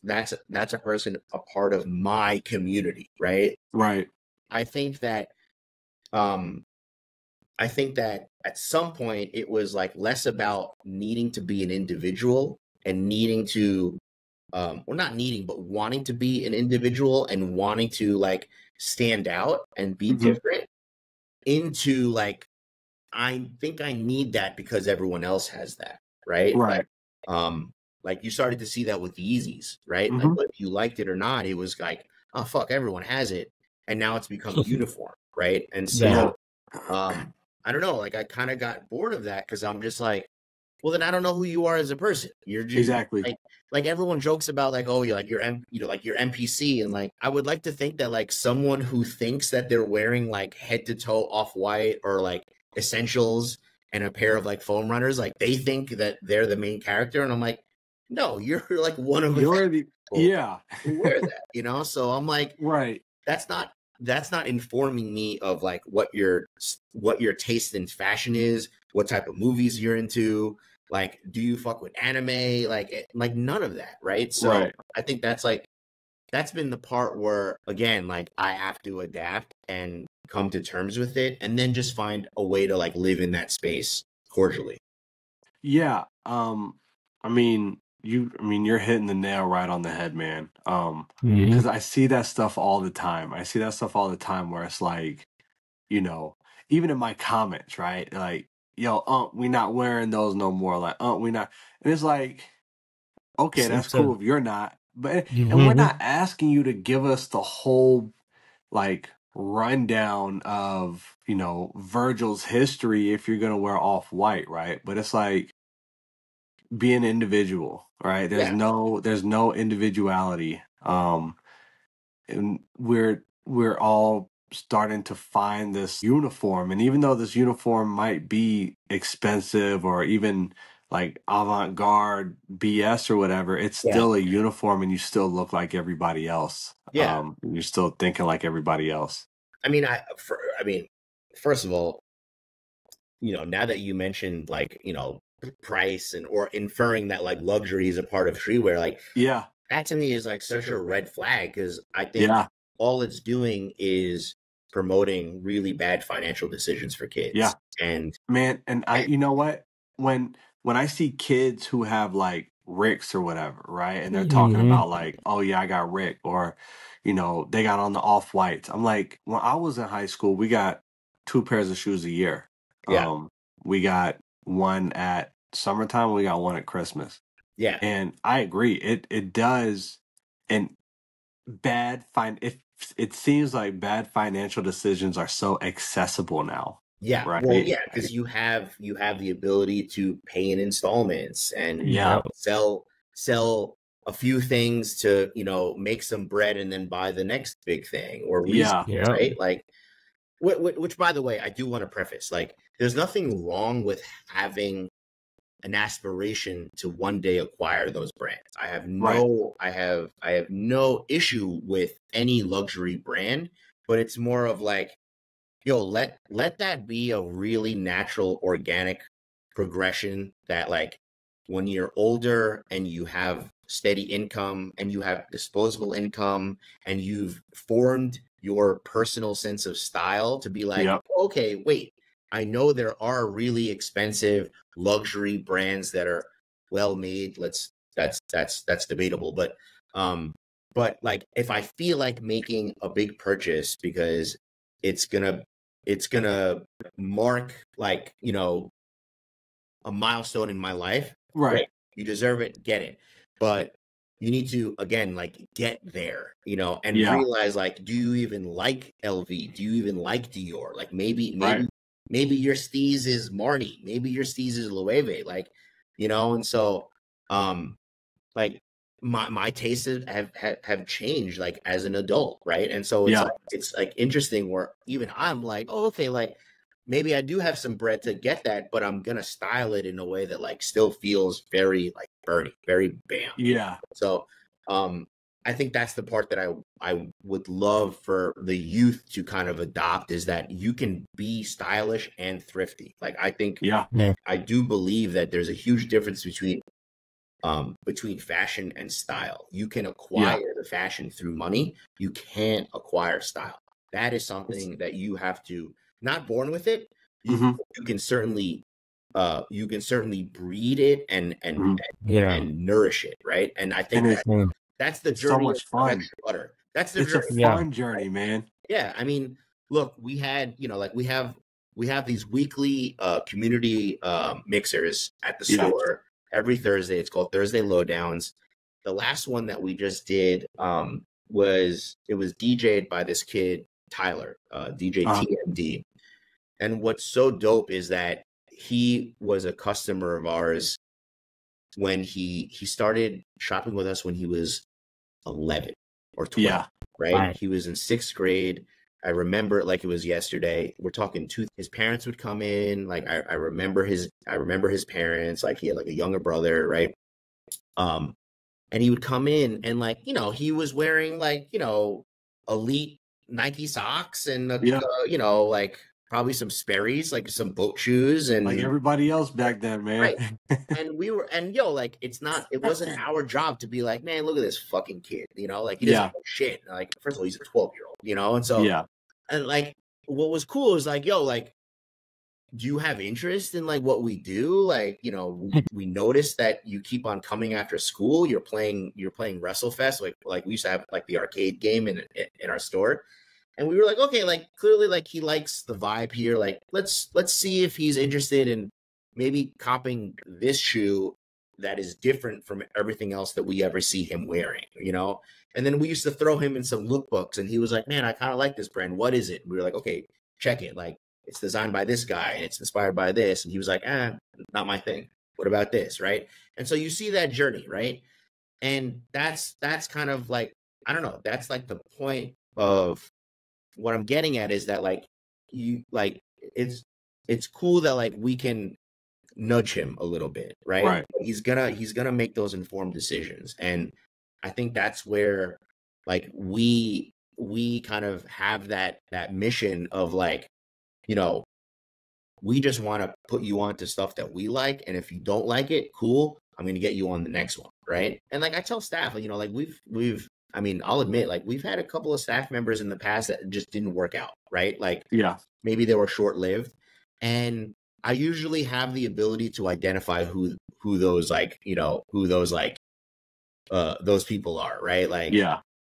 a person, a part of my community, right? Right. I think that at some point it was like less about needing to be an individual and needing to well, not needing, but wanting to be an individual and wanting to like stand out and be different, into like, I think I need that because everyone else has that, right? Right. Like you started to see that with the Yeezys, right? Like whether you liked it or not, it was like, oh fuck, everyone has it, and now it's become uniform, right? And so, I don't know, like I kind of got bored of that because I'm just like, well, then I don't know who you are as a person. You're just like everyone jokes about like, oh, you're like your NPC, and like I would like to think that like someone who thinks that they're wearing like head to toe Off-White or like Essentials and a pair of like foam runners, like they think that they're the main character, and I'm like, no, you're like one of who wear that, you know? So I'm like, right, that's not informing me of like what your taste in fashion is, what type of movies you're into, like do you fuck with anime, like none of that, right? So I think that's been the part where, again, like I have to adapt and come to terms with it and then just find a way to like live in that space cordially. Yeah. I mean, you're hitting the nail right on the head, man. Because I see that stuff all the time. Where it's like, you know, even in my comments, right? Like, yo, we not wearing those no more. Like, we not. And it's like, okay, that's cool if you're not. But and we're not asking you to give us the whole like rundown of, you know, Virgil's history if you're gonna wear Off-White, right? But it's like, be an individual, right? There's no individuality. And we're all starting to find this uniform, and even though this uniform might be expensive or even like avant-garde BS or whatever, it's still a uniform and you still look like everybody else. You're still thinking like everybody else. I mean, first of all, you know, now that you mentioned like, you know, price and or inferring that like luxury is a part of streetwear, like that to me is like such a red flag, because I think all it's doing is promoting really bad financial decisions for kids. And man, and I, you know what, when I see kids who have like Ricks or whatever, right, and they're talking about like, oh yeah, I got Rick, or you know, they got on the Off-Whites. I'm like, when I was in high school, we got 2 pairs of shoes a year. We got one at summertime, we got one at Christmas. And I agree, it does. And it seems like bad financial decisions are so accessible now. Right? Well, because you have the ability to pay in installments and sell a few things to, you know, make some bread and then buy the next big thing or right? Like, which by the way, I do want to preface, like, there's nothing wrong with having an aspiration to one day acquire those brands. I have no issue with any luxury brand, but it's more of like, yo, let that be a really natural, organic progression that like when you're older and you have steady income and you have disposable income and you've formed your personal sense of style to be like, okay, wait, I know there are really expensive luxury brands that are well made. That's debatable, but like if I feel like making a big purchase because it's gonna mark like, you know, a milestone in my life, Right. Great. You deserve it. Get it. But you need to, again, like, get there, you know, and realize, like, do you even like LV? Do you even like Dior? Like, maybe your steez is Marni. Maybe your steez is Loewe. Like, you know, and so, like, my tastes have changed, like, as an adult, right? And so it's like interesting where even I'm like, oh, okay, like, maybe I do have some bread to get that, but I'm gonna style it in a way that, like, still feels very, like, Bernie, very bam. Yeah. So I think that's the part that I would love for the youth to kind of adopt, is that you can be stylish and thrifty. Like, I think I do believe that there's a huge difference between fashion and style. You can acquire the fashion through money. You can't acquire style. That is something that you have to, not born with it. You can certainly breed it and nourish it, right? And I think that's the journey. So much fun. Of Extra Butter. That's the it's journey. A fun journey, man. Yeah, I mean, look, we had, you know, like, we have these weekly community mixers at the store every Thursday. It's called Thursday Lowdowns. The last one that we just did was DJ'd by this kid Tyler, DJ TMD. And what's so dope is that he was a customer of ours when he started shopping with us when he was 11 or 12, right? He was in 6th grade. I remember it like it was yesterday. We're talking his parents would come in. Like, I remember his parents. Like, he had, like, a younger brother, right? And he would come in and, like, you know, he was wearing, like, you know, elite Nike socks and you know, like, probably some Sperry's, like some boat shoes, and like everybody else back then, man. Right. And like, it wasn't our job to be like, man, look at this fucking kid, you know, like, he doesn't know shit. Like, first of all, he's a 12-year-old, you know, and so and, like, what was cool is, like, yo, like, do you have interest in, like, what we do? Like, you know, we noticed that you keep on coming after school. You're playing WrestleFest, like we used to have, like, the arcade game in our store. And we were like, okay, like, clearly, like, he likes the vibe here. Like, let's see if he's interested in maybe copping this shoe that is different from everything else that we ever see him wearing, you know? And then we used to throw him in some lookbooks, and he was like, man, I kind of like this brand. What is it? And we were like, okay, check it. Like, it's designed by this guy, and it's inspired by this. And he was like, not my thing. What about this, right? And so you see that journey, right? And that's kind of like, I don't know, that's like the point of what I'm getting at, is that, like, you, like, it's cool that, like, we can nudge him a little bit, right? He's gonna make those informed decisions. And I think that's where, like, we kind of have that mission of, like, you know, we just want to put you on to stuff that we like, and if you don't like it, cool, I'm going to get you on the next one, right? And, like, I tell staff, you know, like, we've I mean, I'll admit, like, we've had a couple of staff members in the past that just didn't work out, right? Like, maybe they were short-lived, and I usually have the ability to identify who those, like, you know, who those, like, those people are, right? Like,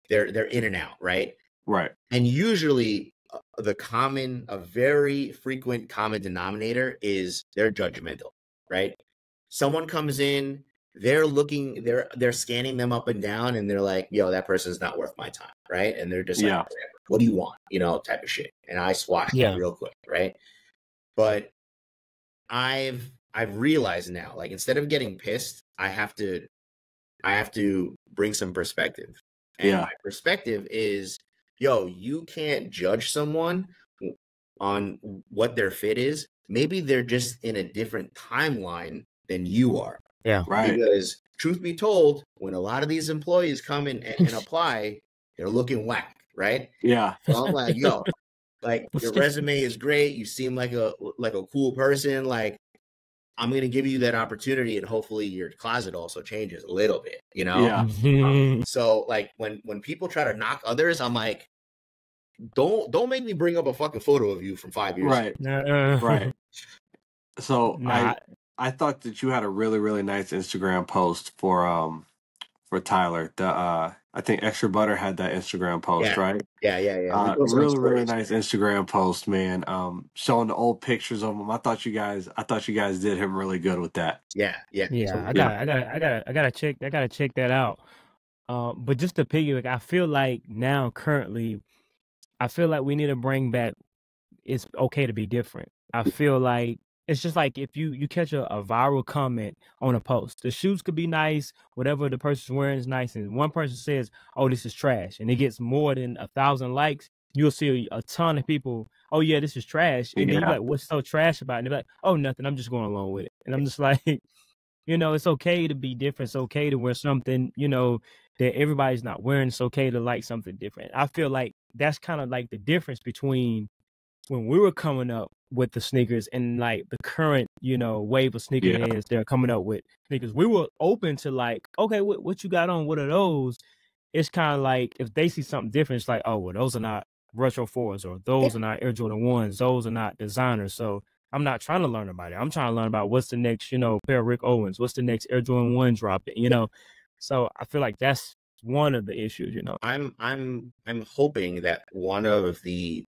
they're in and out, right? Right. And usually a very frequent common denominator is they're judgmental, right? Someone comes in, they're scanning them up and down, and they're like, yo, that person's not worth my time, right? And they're just like, what do you want, you know, type of shit. And I swash it real quick, right? But I've realized now, like, instead of getting pissed, I have to bring some perspective. And my perspective is, yo, you can't judge someone on what their fit is. Maybe they're just in a different timeline than you are. Yeah. Right. Because truth be told, when a lot of these employees come in and apply, they're looking whack, right? Yeah. So I'm like, yo, like, your resume is great. You seem like a cool person. Like, I'm going to give you that opportunity, and hopefully your closet also changes a little bit, you know? Yeah. So, like, when people try to knock others, I'm like, don't make me bring up a fucking photo of you from 5 years ago. Right. So I thought that you had a really, really nice Instagram post for for Tyler. The I think Extra Butter had that Instagram post, right? Yeah. We post on Really stories. nice Instagram post, man. Showing the old pictures of him. I thought you guys did him really good with that. Yeah. Yeah, So, I gotta check that out. But just to piggyback, I feel like now currently, I feel like we need to bring back. It's okay to be different. I feel like it's just like if you catch a viral comment on a post, the shoes could be nice, whatever the person's wearing is nice, and one person says, "Oh, this is trash," and it gets more than 1,000 likes, you'll see a ton of people, "Oh yeah, this is trash," and then you're Yeah. like, "What's so trash about it?" And they're like, "Oh, nothing. I'm just going along with it." And I'm just like, it's okay to be different. It's okay to wear something, that everybody's not wearing. It's okay to like something different. I feel like that's kind of like the difference between when we were coming up with the sneakers and like the current, wave of sneakerheads they're coming up with sneakers. We were open to like, okay, what you got on? What are those? It's kind of like if they see something different, it's like, oh, well, those are not Retro 4s or those are not Air Jordan 1s. Those are not designers. So I'm not trying to learn about it. I'm trying to learn about what's the next, pair of Rick Owens. What's the next Air Jordan 1 dropping, So I feel like that's one of the issues, I'm hoping that one of the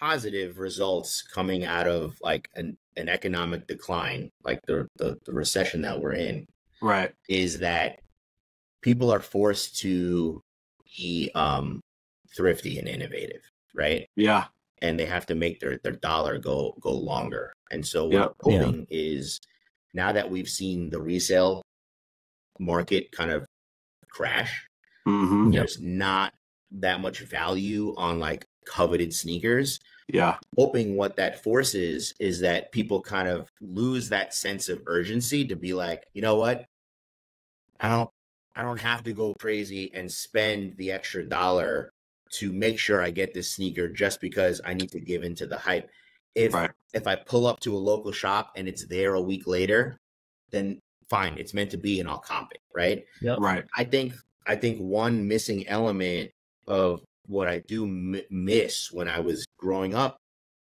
positive results coming out of like an economic decline, like the recession that we're in, Right. is that people are forced to be thrifty and innovative, right? Yeah. And they have to make their dollar go longer. And so what I'm hoping is, now that we've seen the resale market kind of crash, there's not that much value on like coveted sneakers. Yeah. Hoping what that forces is that people kind of lose that sense of urgency to be like, you know what? I don't have to go crazy and spend the extra $1 to make sure I get this sneaker just because I need to give into the hype. If I pull up to a local shop and it's there a week later, then fine, it's meant to be and I'll comp it, right? Yep. Right. I think one missing element of what I do miss when I was growing up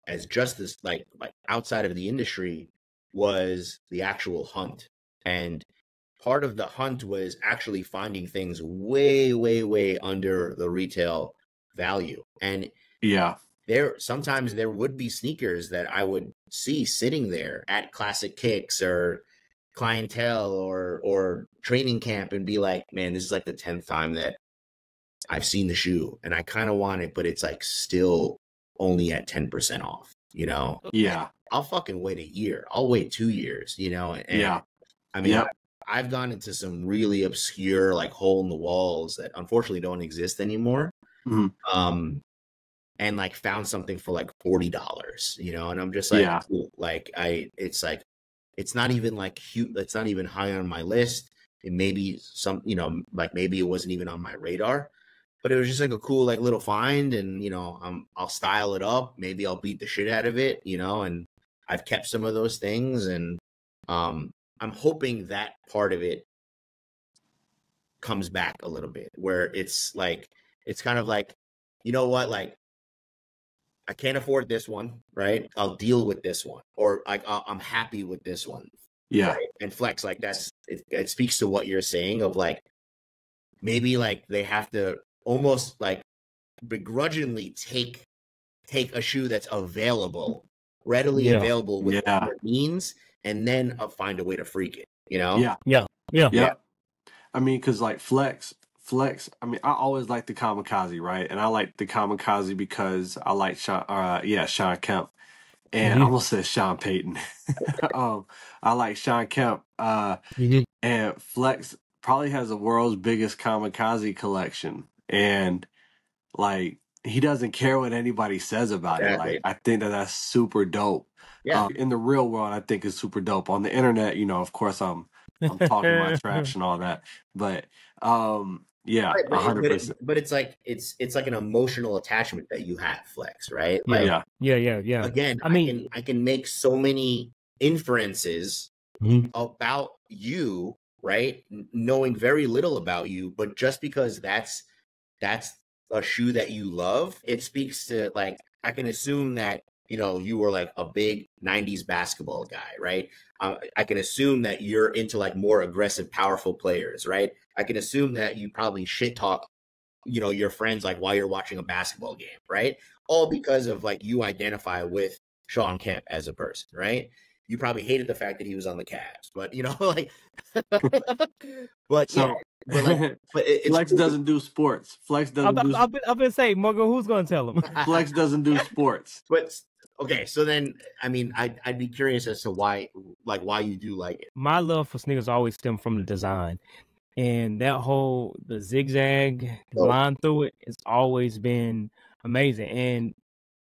as just this like outside of the industry was the actual hunt. And part of the hunt was actually finding things way under the retail value. And sometimes there would be sneakers that I would see sitting there at Classic Kicks or Clientele or training camp and be like, man, this is like the 10th time that I've seen the shoe and I kind of want it, but it's like still only at 10% off, Yeah. I'll fucking wait a year. I'll wait 2 years, And I mean, I've gone into some really obscure, like hole in the walls that unfortunately don't exist anymore. And like found something for like $40, and I'm just like, cool. Like it's not even like huge. It's not even high on my list. It may be some, like maybe it wasn't even on my radar, but it was just like a cool, like little find. And, I'll style it up. Maybe I'll beat the shit out of it, and I've kept some of those things. And I'm hoping that part of it comes back a little bit where it's kind of like, you know what? Like, I can't afford this one, right? I'll deal with this one, or like I'm happy with this one. Yeah. Right? And flex, like it speaks to what you're saying of like, maybe like they have to almost like begrudgingly take a shoe that's readily available with their means, and then find a way to freak it, Yeah. I mean, because like flex. I mean, I always like the kamikaze, right? And I like the kamikaze because I like Sean Kemp, and I almost said Sean Payton. I like Sean Kemp, and Flex probably has the world's biggest kamikaze collection, and like he doesn't care what anybody says about it. Like I think that's super dope. Yeah. In the real world, I think it's super dope. On the internet, of course, I'm talking my trash and all that, but yeah, 100%. But it's like an emotional attachment that you have, Flex, right? Like, yeah. Again, I can make so many inferences about you, right? Knowing very little about you, but just because that's a shoe that you love, it speaks to like, I can assume that you were like a big 90s basketball guy, right? I can assume that you're into like more aggressive, powerful players, right? I can assume that you probably shit talk, your friends like while you're watching a basketball game, right? All because of like you identify with Sean Kemp as a person, right? You probably hated the fact that he was on the Cavs, but like, but yeah, So but like, it's Flex doesn't do sports. Flex doesn't do. I've been saying, Morgan, who's gonna tell him? Flex doesn't do sports. But okay, so then I mean, I'd be curious as to why you do like it. My love for sneakers always stemmed from the design, and that the zigzag line through it has always been amazing. And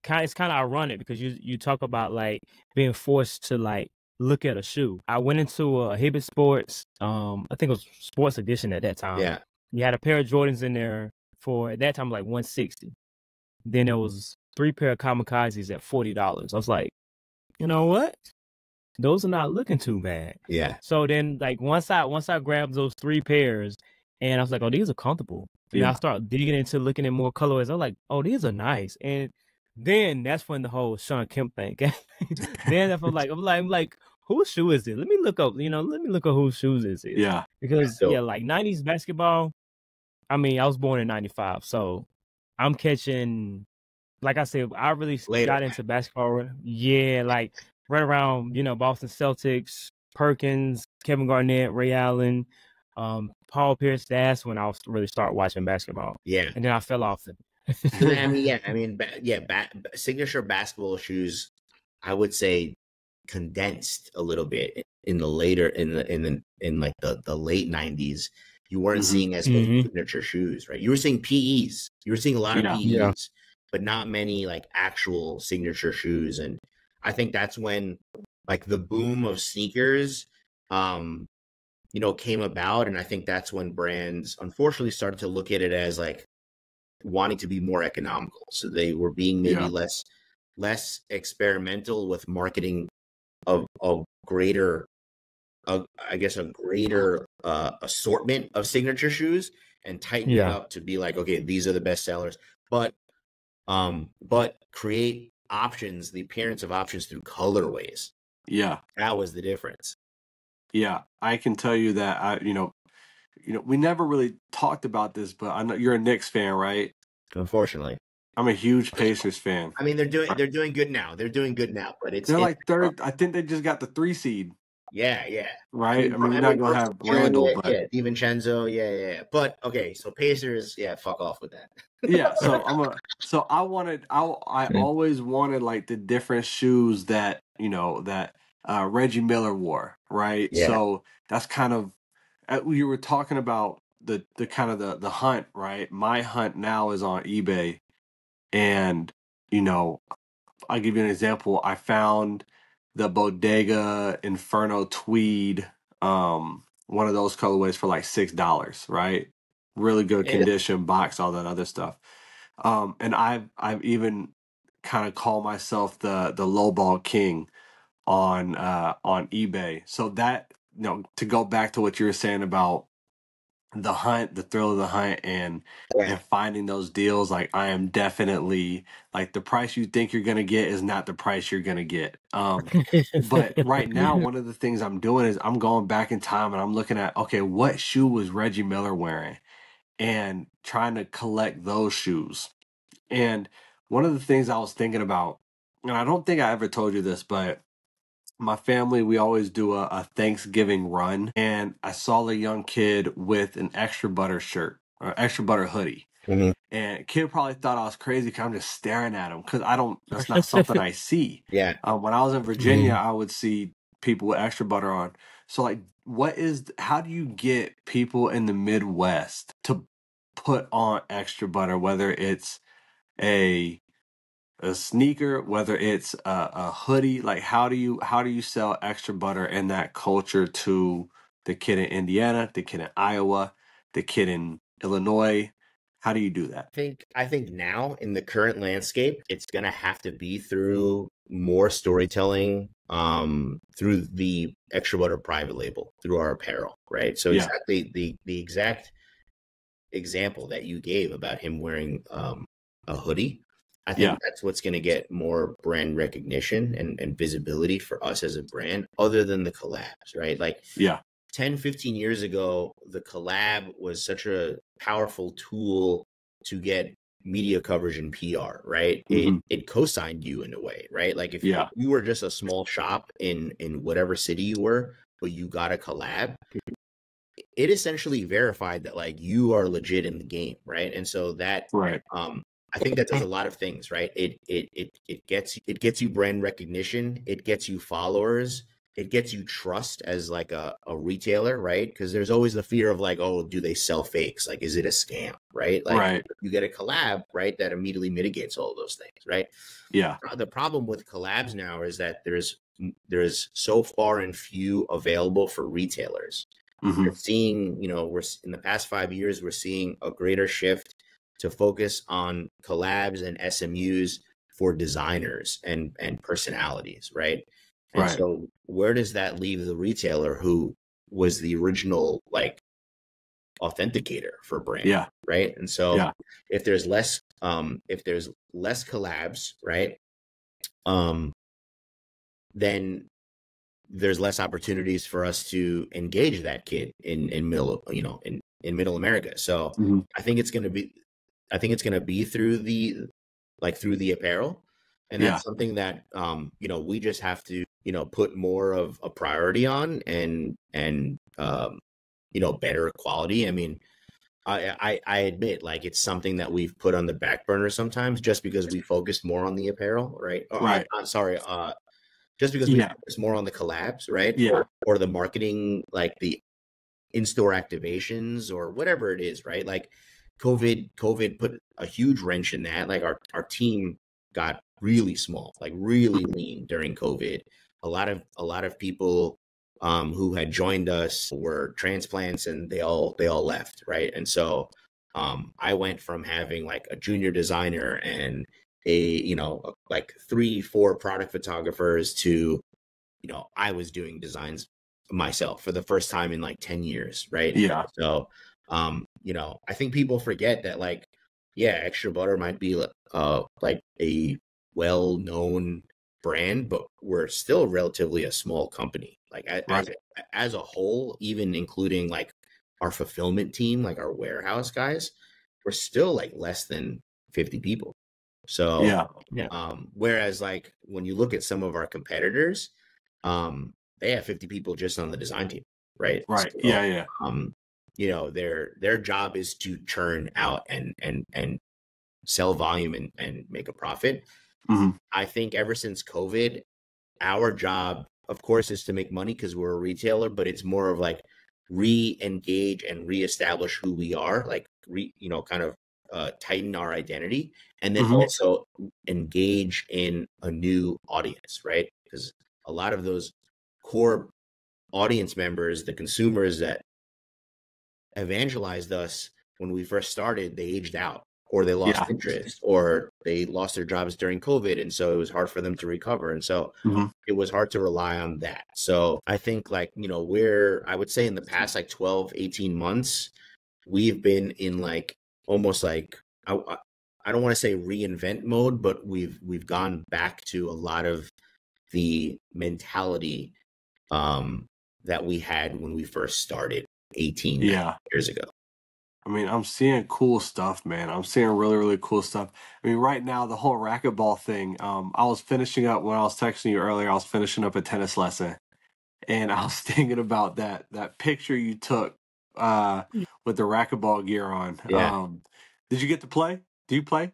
it's kind of ironic because you talk about like being forced to like look at a shoe. I went into a Hibbett Sports, I think it was Sports Edition at that time. Yeah, you had a pair of Jordans in there for at that time like $160. Then there was 3 pair of Kamikazes at $40. I was like, you know what? Those are not looking too bad. Yeah. So then like once I grabbed those 3 pairs and I was like, oh, these are comfortable. Yeah. I start digging into looking at more colorways. I'm like, oh, these are nice. And then that's when the whole Sean Kemp thing came. Then I'm like, whose shoe is this? Let me look up whose shoes this is. Yeah. Because like 90s basketball, I mean, I was born in 95, so I'm catching, like I said, I really got into basketball. Yeah, like right around, Boston Celtics, Perkins, Kevin Garnett, Ray Allen, Paul Pierce. That's when I really start watching basketball. Yeah. And then I fell off it. Signature basketball shoes, I would say, condensed a little bit in the later in like the late 90s. You weren't seeing as many signature shoes, right? You were seeing PEs. You were seeing a lot of PEs, but not many like actual signature shoes. And I think that's when like the boom of sneakers came about. And I think that's when brands unfortunately started to look at it as like wanting to be more economical. So they were being maybe less experimental with marketing of a greater assortment of signature shoes and tighten it up to be like, okay, these are the best sellers, but create options, the appearance of options through colorways. Yeah. That was the difference. Yeah. I can tell you that we never really talked about this, but I know you're a Knicks fan, right? Unfortunately. I'm a huge Pacers fan. I mean, they're doing good now. They're like third. I think they just got the 3 seed. Yeah. Right. I mean, you're not gonna have Randall, but DiVincenzo. Yeah. But okay, so Pacers. Yeah, fuck off with that. Yeah. So I always wanted like the different shoes that Reggie Miller wore. Right. Yeah. So that's kind of you were talking about the kind of the hunt. Right. My hunt now is on eBay. And, I'll give you an example. I found the Bodega Inferno Tweed, one of those colorways for like $6, right? Really good condition, box, all that other stuff. And I've even kind of called myself the lowball king on eBay. So that, to go back to what you were saying about the hunt, the thrill of the hunt, and finding those deals, like I am definitely like the price you think you're gonna get is not the price you're gonna get. But right now, one of the things I'm doing is I'm going back in time and I'm looking at, okay, what shoe was Reggie Miller wearing, and trying to collect those shoes. And one of the things I was thinking about, and I don't think I ever told you this, but my family, we always do a Thanksgiving run, and I saw a young kid with an Extra Butter shirt or Extra Butter hoodie. Mm-hmm. And kid probably thought I was crazy because I'm just staring at him because that's not something I see. Yeah. When I was in Virginia, I would see people with Extra Butter on. So like, how do you get people in the Midwest to put on Extra Butter, whether it's a sneaker, whether it's a hoodie? Like how do you sell Extra Butter in that culture to the kid in Indiana, the kid in Iowa, the kid in Illinois? How do you do that? I think now in the current landscape, it's gonna have to be through more storytelling, through the Extra Butter private label, through our apparel, right? So exactly the exact example that you gave about him wearing a hoodie. I think that's what's going to get more brand recognition and visibility for us as a brand, other than the collabs, right? Like 10, 15 years ago, the collab was such a powerful tool to get media coverage and PR, right? It co-signed you in a way, right? Like if you were just a small shop in whatever city you were, but you got a collab, it essentially verified that like you are legit in the game, right? And so that I think that does a lot of things, right? It gets you brand recognition, it gets you followers, it gets you trust as like a retailer, right? Because there's always the fear of like, oh, do they sell fakes? Like, is it a scam, right? Like you get a collab, right? That immediately mitigates all of those things, right? Yeah. The problem with collabs now is that there's so far and few available for retailers. We're seeing, we're in the past 5 years, we're seeing a greater shift to focus on collabs and SMUs for designers and personalities, right? And so where does that leave the retailer who was the original like authenticator for brand, right? And so if there's less collabs, right, then there's less opportunities for us to engage that kid in middle, in middle America. So I think it's going to be through the apparel. And that's something that, we just have to, put more of a priority on and better quality. I mean, I admit, like, it's something that we've put on the back burner sometimes just because we focus more on the apparel, right? I'm sorry. Just because we focus more on the collabs, right? Or the marketing, like the in-store activations or whatever it is, right? Like COVID put a huge wrench in that. Like our team got really small, like really lean during COVID. A lot of people who had joined us were transplants and they all left, right? And so I went from having like a junior designer and like 3-4 product photographers to, I was doing designs myself for the first time in like 10 years. Right. Yeah. So, I think people forget that like, Extra Butter might be like a well-known brand, but we're still relatively a small company. Like as a whole, even including like our fulfillment team, like our warehouse guys, we're still like less than 50 people. So, whereas like when you look at some of our competitors, they have 50 people just on the design team, right? Right. So, their job is to churn out and sell volume and make a profit. I think ever since COVID, our job, of course, is to make money because we're a retailer, but it's more of like re-engage and reestablish who we are, like kind of tighten our identity, and then also engage in a new audience, right? Because a lot of those core audience members, the consumers that evangelized us when we first started, they aged out or they lost interest or they lost their jobs during COVID. And so it was hard for them to recover. And so it was hard to rely on that. So I think like, I would say in the past like 12, 18 months, we've been in like almost like, I don't want to say reinvent mode, but we've gone back to a lot of the mentality that we had when we first started 18 years ago. I mean, I'm seeing cool stuff, man. I'm seeing really, really cool stuff. I mean, right now, the whole racquetball thing, I was finishing up when I was texting you earlier, I was finishing up a tennis lesson. And I was thinking about that picture you took with the racquetball gear on. Yeah. Did you get to play? Do you play?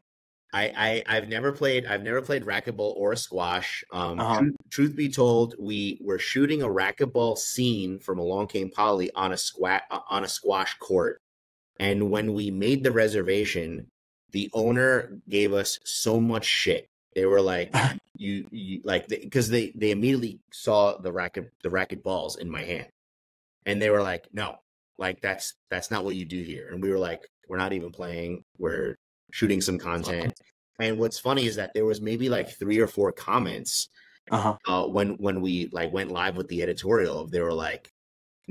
I've never played racquetball or squash. Truth be told, we were shooting a racquetball scene from Along Came Polly on a squash court. And when we made the reservation, the owner gave us so much shit. They were like, you like, because they immediately saw the racket balls in my hand, and they were like, no, like that's not what you do here. And we were like, we're not even playing. We're shooting some content. And what's funny is that there was maybe like 3 or 4 comments when we like went live with the editorial. They were like,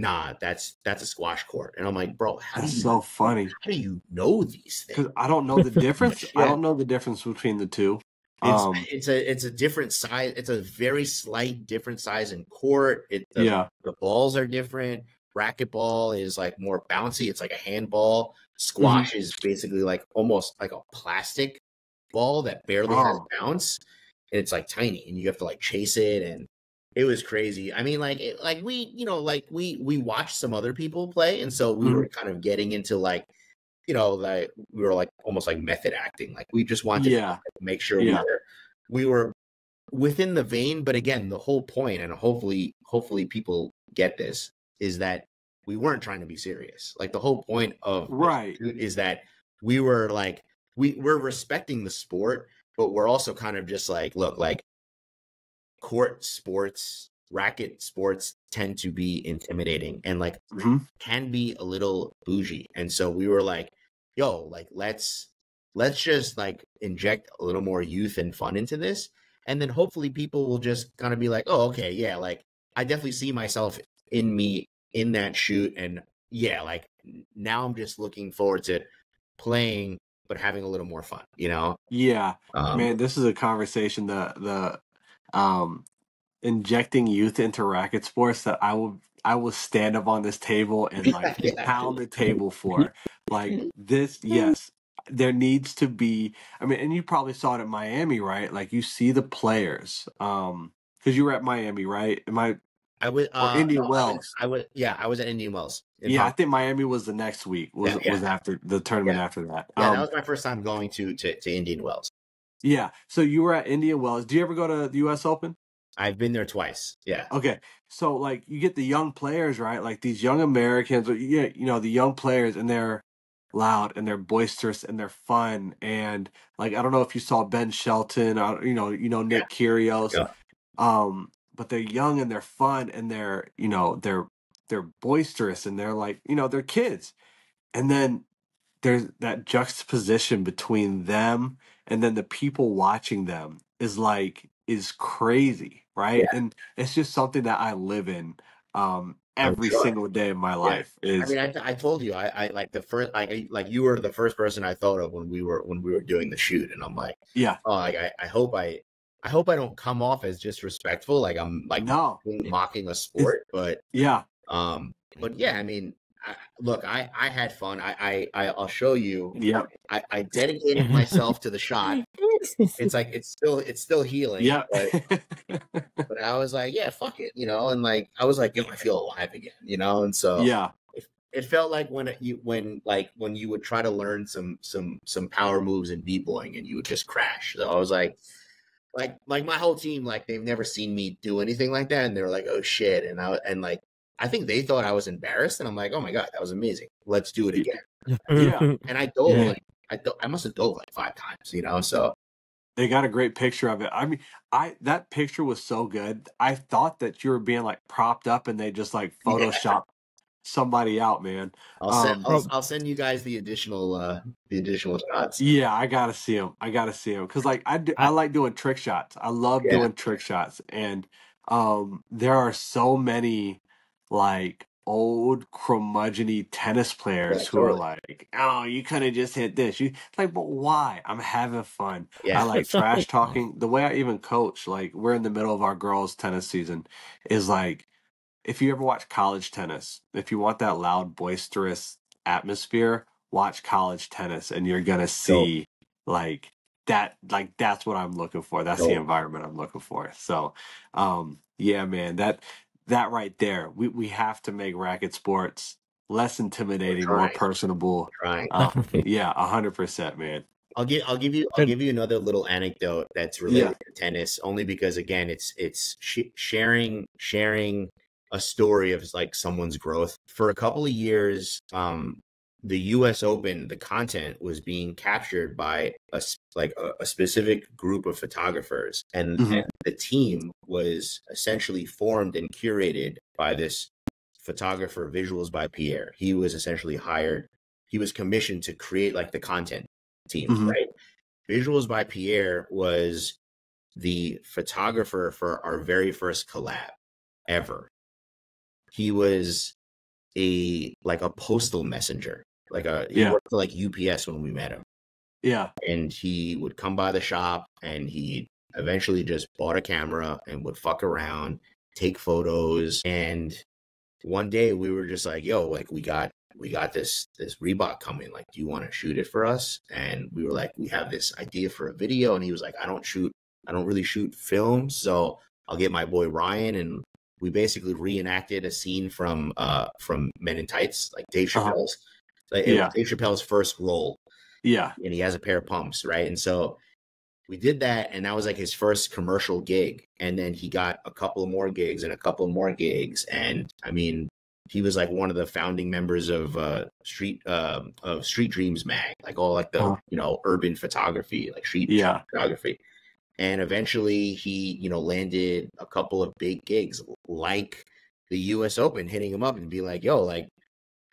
nah, that's a squash court. And I'm like, bro, That's so funny. How do you know these things? Because I don't know the difference. I don't know the difference between the two. It's a different size. It's a very slight different size in court. The balls are different. Racquetball is like more bouncy. It's like a handball. Squash is basically like almost like a plastic ball that barely has bounce, and it's like tiny, and you have to like chase it. And it was crazy. I mean, we watched some other people play, and so we were kind of getting into like, like we were like almost like method acting. Like we just wanted to make sure we were within the vein. But again, the whole point, and hopefully people get this, is that we weren't trying to be serious. Like the whole point of is that we were like, we're respecting the sport, but we're also kind of just like, look, like court sports, racket sports tend to be intimidating and like can be a little bougie. And so we were like, yo, like let's just like inject a little more youth and fun into this. And then hopefully people will just kind of be like, oh, okay, yeah, like I definitely see myself in that shoot. And yeah, like now I'm just looking forward to playing, but having a little more fun, Yeah. Man, this is a conversation, the injecting youth into racket sports, that I will stand up on this table and like pound the table for. Like this, yes. There needs to be, I mean, and you probably saw it at Miami, right? Like you see the players. Because you were at Miami, right? I was Indian Wells. I was at Indian Wells. Yeah, I think Miami was the next week. Was after the tournament after that. Yeah, that was my first time going to Indian Wells. Yeah, so you were at Indian Wells. Do you ever go to the U.S. Open? I've been there twice. Yeah. Okay, so like you get the young players, right? Like these young Americans, the young players, and they're loud and they're boisterous and they're fun. And like I don't know if you saw Ben Shelton, or Nick Kyrgios. Yeah. But they're young and they're fun and they're boisterous and they're like, they're kids. And then there's that juxtaposition between them and then the people watching them is crazy, right? Yeah. And it's just something that I live in every single day of my life. I mean, I told you, I like the first, like you were the first person I thought of when we were doing the shoot, and I'm like, I hope I don't come off as disrespectful, like I'm like mocking a sport, but but yeah, I mean, look, I had fun. I'll show you. Yeah, I dedicated myself to the shot. It's like it's still healing. Yeah, but I was like, yeah, fuck it, and like I was like, I feel alive again, and so it felt like when you would try to learn some power moves in b-boying and you would just crash. So I was like my whole team, like they've never seen me do anything like that, and they were like, oh shit, and I think they thought I was embarrassed, and I'm like, oh my god, that was amazing. Let's do it again. Yeah, and I dove I must have dove like 5 times, so. They got a great picture of it. I mean, that picture was so good. I thought that you were being like propped up and they just like Photoshop somebody out, man. I'll send you guys the additional shots. Yeah, I gotta see them. Because like I like doing trick shots. I love doing trick shots, and there are so many like old curmudgeon-y tennis players who are like, oh, you could have just hit this. You like, but why? I'm having fun. I like trash talking. The way I even coach, like we're in the middle of our girls' tennis season, is like, if you ever watch college tennis, if you want that loud, boisterous atmosphere, watch college tennis, and you're gonna see like that. Like that's what I'm looking for. That's the environment I'm looking for. So, yeah, man, that right there, we have to make racket sports less intimidating, more personable. Yeah, 100%, man. I'll give you another little anecdote that's related to tennis, only because again, it's sharing a story of like someone's growth. For a couple of years, the U.S. Open, the content was being captured by a specific group of photographers, and the team was essentially formed and curated by this photographer, Visuals by Pierre. He was essentially hired. He was commissioned to create like the content team, right? Visuals by Pierre was the photographer for our very first collab ever. He was a postal messenger. He worked for like UPS when we met him. Yeah. And he would come by the shop, and he eventually just bought a camera and would fuck around, take photos. And one day we were just like, yo, like we got this Reebok coming. Like, do you want to shoot it for us? And we were like, we have this idea for a video. And he was like, I don't really shoot film, so I'll get my boy Ryan. And we basically reenacted a scene from Men in Tights, like Dave Chappelle's. It was Dave Chappelle's first role. Yeah. And he has a pair of pumps, right? And so we did that, and that was like his first commercial gig. And then he got a couple of more gigs and a couple of more gigs. And I mean, he was like one of the founding members of Street Dreams mag, like all like the urban photography, like street photography. And eventually he, landed a couple of big gigs like the US Open, hitting him up and be like, yo, like,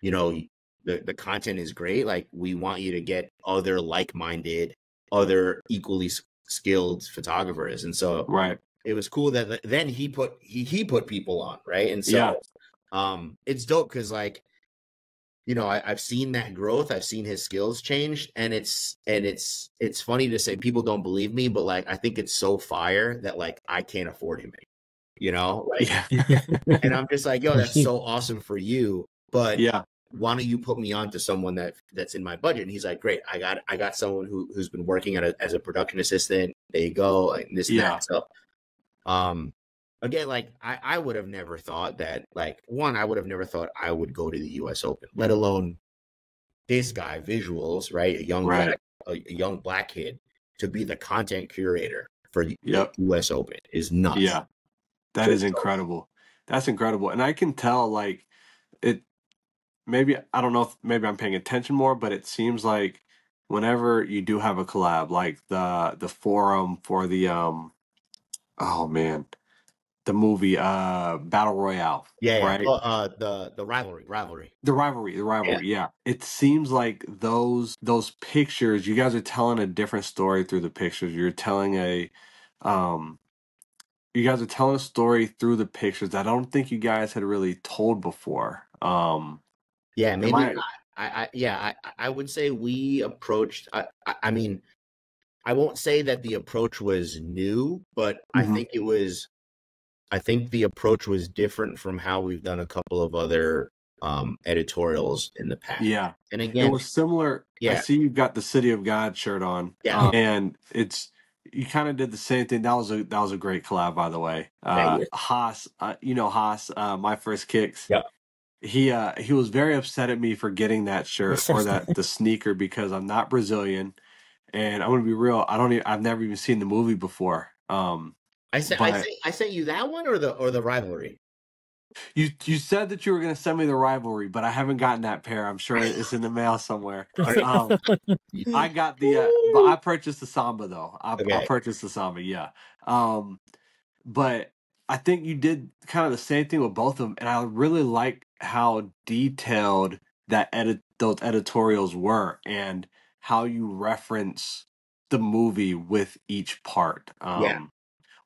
the content is great. Like, we want you to get other like-minded, other equally skilled photographers. And so it was cool that then he put people on, right? And so it's dope because, like, I've seen that growth. I've seen his skills change, and it's funny to say people don't believe me, but like, I think it's so fire that like I can't afford him, and I'm just like, yo, that's so awesome for you, but why don't you put me on to someone that's in my budget? And he's like, great, I got someone who's been working as a production assistant. There you go, like this and that. So again, like I would have never thought that, like, I would have never thought I would go to the US Open, let alone this guy, Visuals, right? A young black kid to be the content curator for the US Open is nuts. Yeah. That is incredible. That's incredible. And I can tell, like, it, maybe, I don't know if maybe I'm paying attention more, but it seems like whenever you do have a collab, like the forum for the, the movie, Battle Royale. Right? The rivalry. The rivalry, yeah. It seems like those pictures, you guys are telling a different story through the pictures. You're telling you guys are telling a story through the pictures that I don't think you guys had really told before. Maybe I would say we approached. I mean, I won't say that the approach was new, but I think the approach was different from how we've done a couple of other editorials in the past. Yeah, and again, it was similar. I see you've got the City of God shirt on. Yeah, and you kind of did the same thing. That was a great collab, by the way. Haas, Haas, My First Kicks. Yep. He was very upset at me for getting that shirt or the sneaker because I'm not Brazilian, and I'm gonna be real. I've never even seen the movie before. I sent you that one or the rivalry. You said that you were going to send me the rivalry, but I haven't gotten that pair. I'm sure it's in the mail somewhere. I got but I purchased the Samba though. I purchased the Samba, yeah. But I think you did kind of the same thing with both of them, and I really like how detailed those editorials were and how you reference the movie with each part.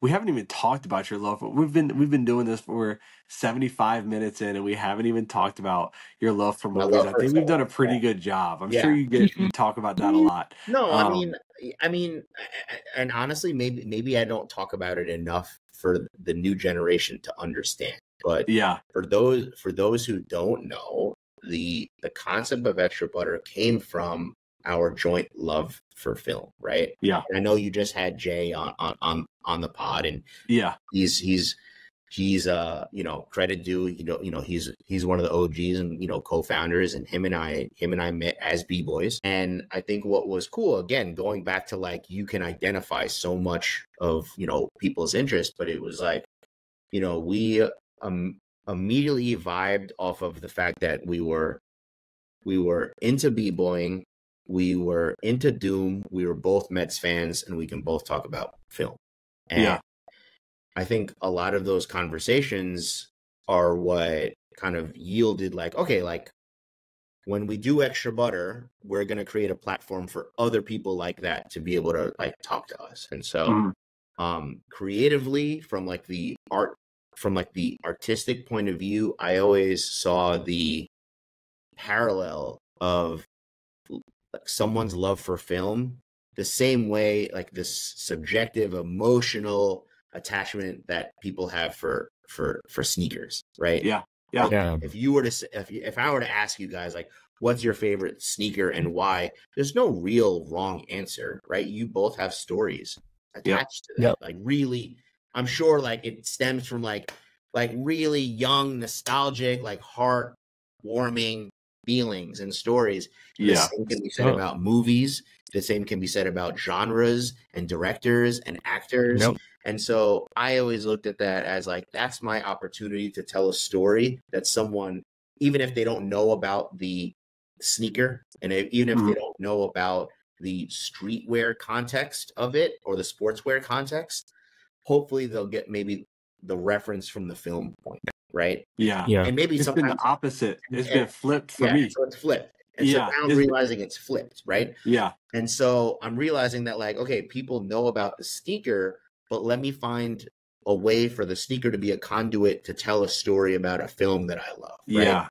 We haven't even talked about your love. We've been doing this for 75 minutes in, and we haven't even talked about your love for movies. I think we've done a pretty good job. I'm sure you talk about that a lot. No, I mean, and honestly, maybe I don't talk about it enough for the new generation to understand. But for those who don't know, the concept of Extra Butter came from our joint love for film, right? Yeah. And I know you just had Jay on the pod, and he's credit due, he's one of the OGs and co-founders, and him and I met as B-boys. And I think what was cool, again, going back to like, you can identify so much of people's interest, but it was like, we immediately vibed off of the fact that we were into B-boying. We were into Doom. We were both Mets fans, and we can both talk about film. And I think a lot of those conversations are what kind of yielded like, okay, like when we do Extra Butter, we're going to create a platform for other people like that to be able to like talk to us. And so creatively, from like the art from like the artistic point of view, I always saw the parallel of like someone's love for film the same way, like this subjective emotional attachment that people have for sneakers, right? Yeah. If you were to if I were to ask you guys like what's your favorite sneaker and why, there's no real wrong answer, right? You both have stories attached to that. Like really, I'm sure like it stems from like really young, nostalgic, like heartwarming feelings and stories. The same can be said about movies. The same can be said about genres and directors and actors. And so I always looked at that as like, that's my opportunity to tell a story that someone, even if they don't know about the sneaker, and even if they don't know about the streetwear context of it or the sportswear context, hopefully they'll get maybe the reference from the film point, right? Yeah. And maybe it's sometimes been the opposite. It's been flipped for me. So it's flipped. And so now I'm realizing it's flipped, right? Yeah. And so I'm realizing that like, okay, people know about the sneaker, but let me find a way for the sneaker to be a conduit to tell a story about a film that I love. Right? Yeah.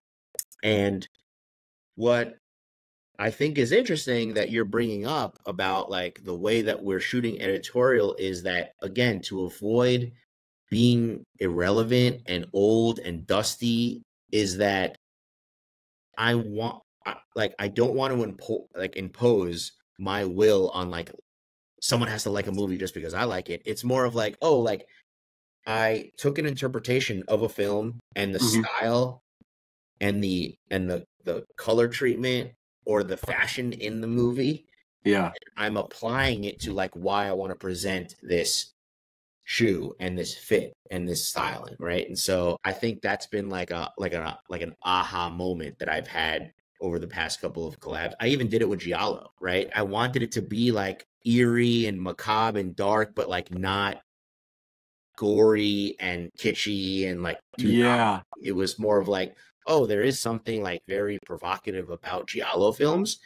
And what I think is interesting that you're bringing up about like the way that we're shooting editorial is that, again, to avoid being irrelevant and old and dusty, is that I don't want to impose my will on like someone has to like a movie just because I like it. It's more of like, oh, like I took an interpretation of a film and the style and the color treatment or the fashion in the movie. Yeah. I'm applying it to like why I want to present this shoe and this fit and this styling, right? And so I think that's been like an aha moment that I've had over the past couple of collabs. I even did it with Giallo, right? I wanted it to be like eerie and macabre and dark, but like not gory and kitschy and like it was more of like, oh, there is something like very provocative about Giallo films.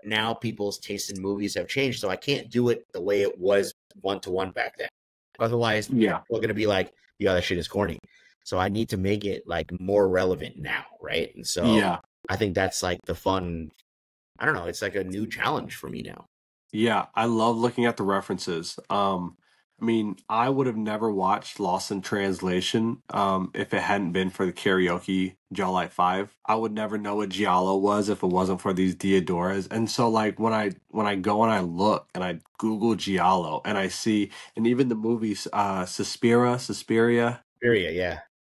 Now people's taste in movies have changed, so I can't do it the way it was 1-to-1 back then. Otherwise, we're going to be like, yeah, that shit is corny. So I need to make it like more relevant now, right? And so I think that's like the fun, I don't know, it's like a new challenge for me now. Yeah, I love looking at the references. I mean, I would have never watched Lost in Translation if it hadn't been for the karaoke Jawlite 5. I would never know what Giallo was if it wasn't for these Diodoras. And so like when I go and I look and I Google Giallo and I see, and even the movies Suspiria.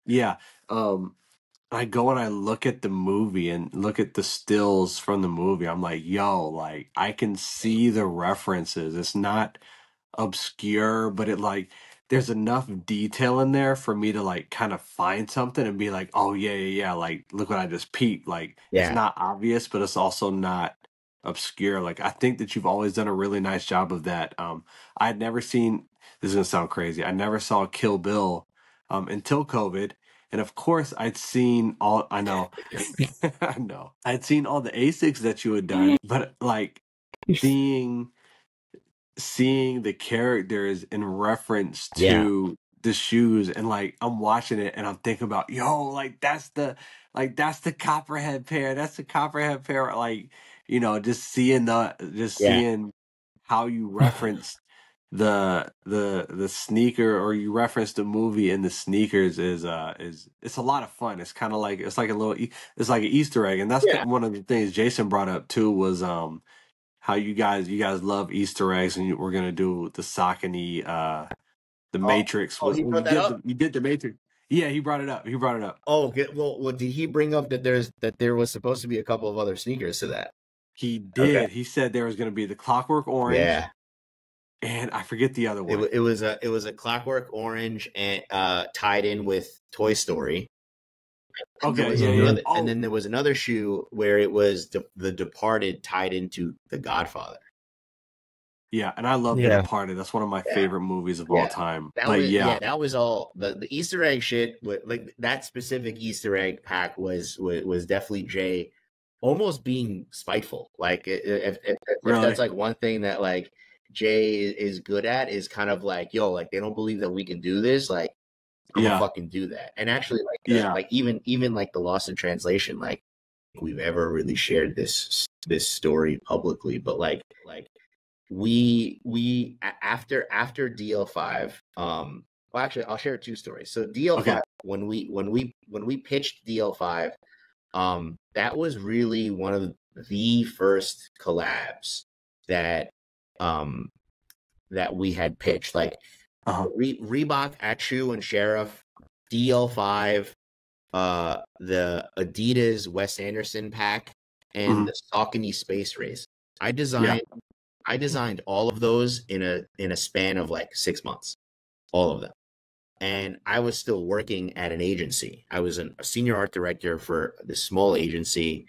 Yeah. I go and I look at the movie and look at the stills from the movie. I'm like, yo, like I can see the references. It's not obscure, but it like there's enough detail in there for me to like kind of find something and be like, oh yeah, like look what I just peeped. Like it's not obvious, but it's also not obscure. Like I think that you've always done a really nice job of that. I'd never seen, this is gonna sound crazy, I never saw Kill Bill until COVID. And of course, I'd seen all, I know, I'd seen all the ASICs that you had done, but like seeing the characters in reference to the shoes, and like I'm watching it and I'm thinking about, yo, like that's the copperhead pair. That's the copperhead pair. Like, you know, just seeing seeing how you reference the sneaker, or you reference the movie in the sneakers is it's a lot of fun. It's kind of like it's like an Easter egg, and that's one of the things Jason brought up too was how you guys love Easter eggs, and we're gonna do the Saucony the Matrix. You did the Matrix. Yeah, he brought it up. Oh, okay. Well, did he bring up that there was supposed to be a couple of other sneakers to that? He did. Okay. He said there was going to be the Clockwork Orange. Yeah. And I forget the other one. It was a Clockwork Orange and tied in with Toy Story. Okay. And then there was another shoe where it was the Departed tied into The Godfather. Yeah, and I love The Departed. That's one of my favorite movies of all time. That was all the Easter egg shit. Like that specific Easter egg pack was definitely Jay almost being spiteful. Like if that's like one thing that like Jay is good at, is kind of like, yo, like they don't believe that we can do this. Like I'm gonna fucking do that. And actually, like even like the Lost in Translation, like we've ever really shared this story publicly, but like we after DL5, well, actually I'll share 2 stories. So DL5, when we pitched DL5, that was really one of the first collabs that that we had pitched. Like Reebok, Achu and Sheriff, DL5, the Adidas Wes Anderson pack, and the Saucony Space Race. I designed all of those in a span of like 6 months, all of them. And I was still working at an agency. I was a senior art director for this small agency.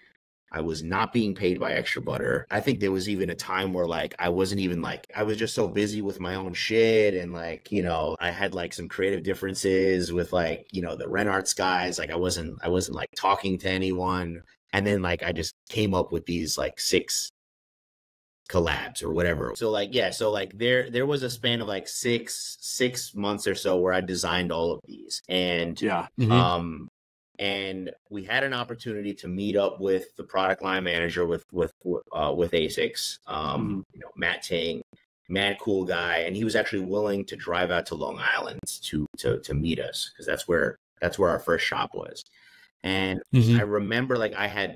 I was not being paid by Extra Butter. I think there was even a time where like I wasn't even like, I was just so busy with my own shit, and like, you know, I had like some creative differences with like, you know, the Ren Arts guys. Like I wasn't like talking to anyone. And then like I just came up with these like 6 collabs or whatever. So like, yeah, so like there was a span of like six months or so where I designed all of these. And and we had an opportunity to meet up with the product line manager with ASICS, you know, Matt Ting, mad cool guy, and he was actually willing to drive out to Long Island to meet us, because that's where our first shop was. And I remember like I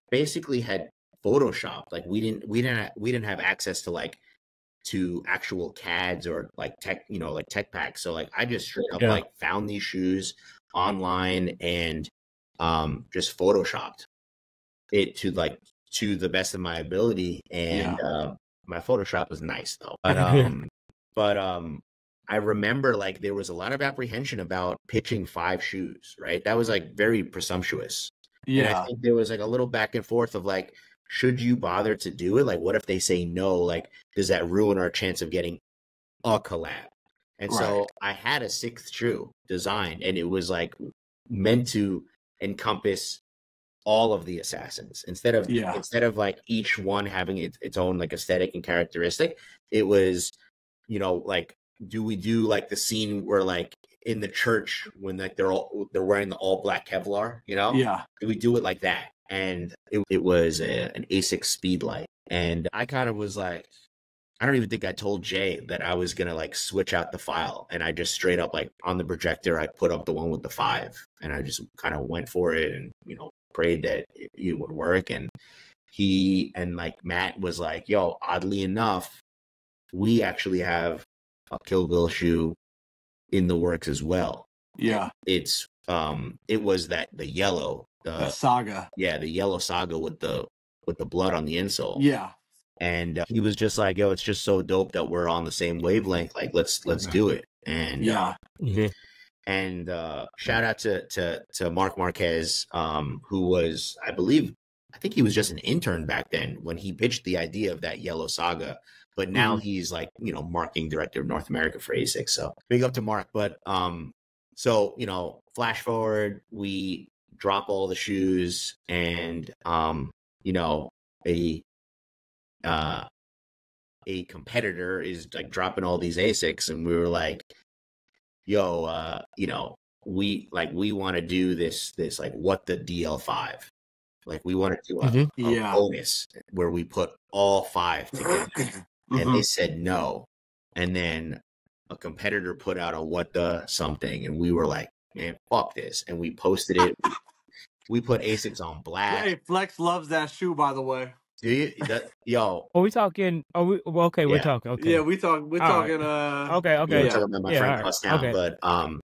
basically had photoshopped. Like we didn't have access to like to actual CADs or like tech, you know, like tech packs. So like I just straight up like found these shoes online and just photoshopped it to the best of my ability. And my Photoshop was nice though. But I remember like there was a lot of apprehension about pitching 5 shoes, right? That was like very presumptuous. And I think there was like a little back and forth of like, should you bother to do it? Like, what if they say no? Like, does that ruin our chance of getting a collab? And so I had a 6th shoe designed, and it was like meant to encompass all of the assassins instead of like each one having its own like aesthetic and characteristic. It was, you know, like, do we do like the scene where like in the church when like they're wearing the all black Kevlar, you know? Yeah. Do we do it like that? And it was an ASICS Speedlight. And I kind of was like, I don't even think I told Jay that I was going to like switch out the file. And I just straight up like on the projector, I put up the one with the 5, and I just kind of went for it and, you know, prayed that it would work. And like Matt was like, yo, oddly enough, we actually have a Kill Bill shoe in the works as well. Yeah. It's it was the yellow, the Saga. Yeah, the yellow Saga with the blood on the insole. Yeah. And he was just like, yo, it's just so dope that we're on the same wavelength. Like, let's do it. And and shout out to Mark Marquez, who was, I think he was just an intern back then when he pitched the idea of that yellow Saga. But now he's like, you know, marketing director of North America for ASICS. So big up to Mark. But so, you know, flash forward, we drop all the shoes, and you know, a competitor is like dropping all these ASICs, and we were like, yo, you know, we want to do this like what the DL5. Like we want to do a bonus where we put all 5 together. And they said no. And then a competitor put out a what the something, and we were like, man, fuck this. And we posted it. We put ASICS on blast. Hey, Flex loves that shoe, by the way. Do you? Yo. Are we talking? Well, okay, we're talking. Okay. Yeah, we're talking. Right. Okay. We're talking about my friend Cuss Town, okay. But I know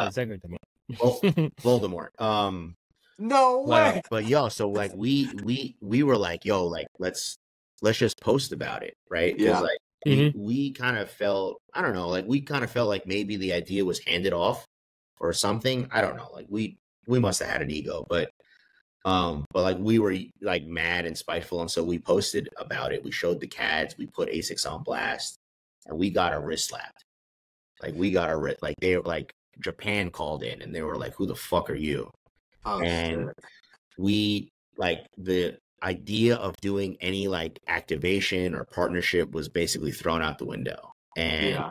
exactly what you mean. Voldemort. No way. But yo, so like we were like, yo, like let's just post about it, right? Yeah. Like we kind of felt, I don't know, like we kind of felt like maybe the idea was handed off or something. I don't know. Like we must have had an ego, but like we were like mad and spiteful, and so we posted about it. We showed the CADs, we put ASICS on blast, and we got a wrist slapped. Like we got a wrist, like they were like Japan called in, and they were like, "Who the fuck are you?" And we like the idea of doing any like activation or partnership was basically thrown out the window. And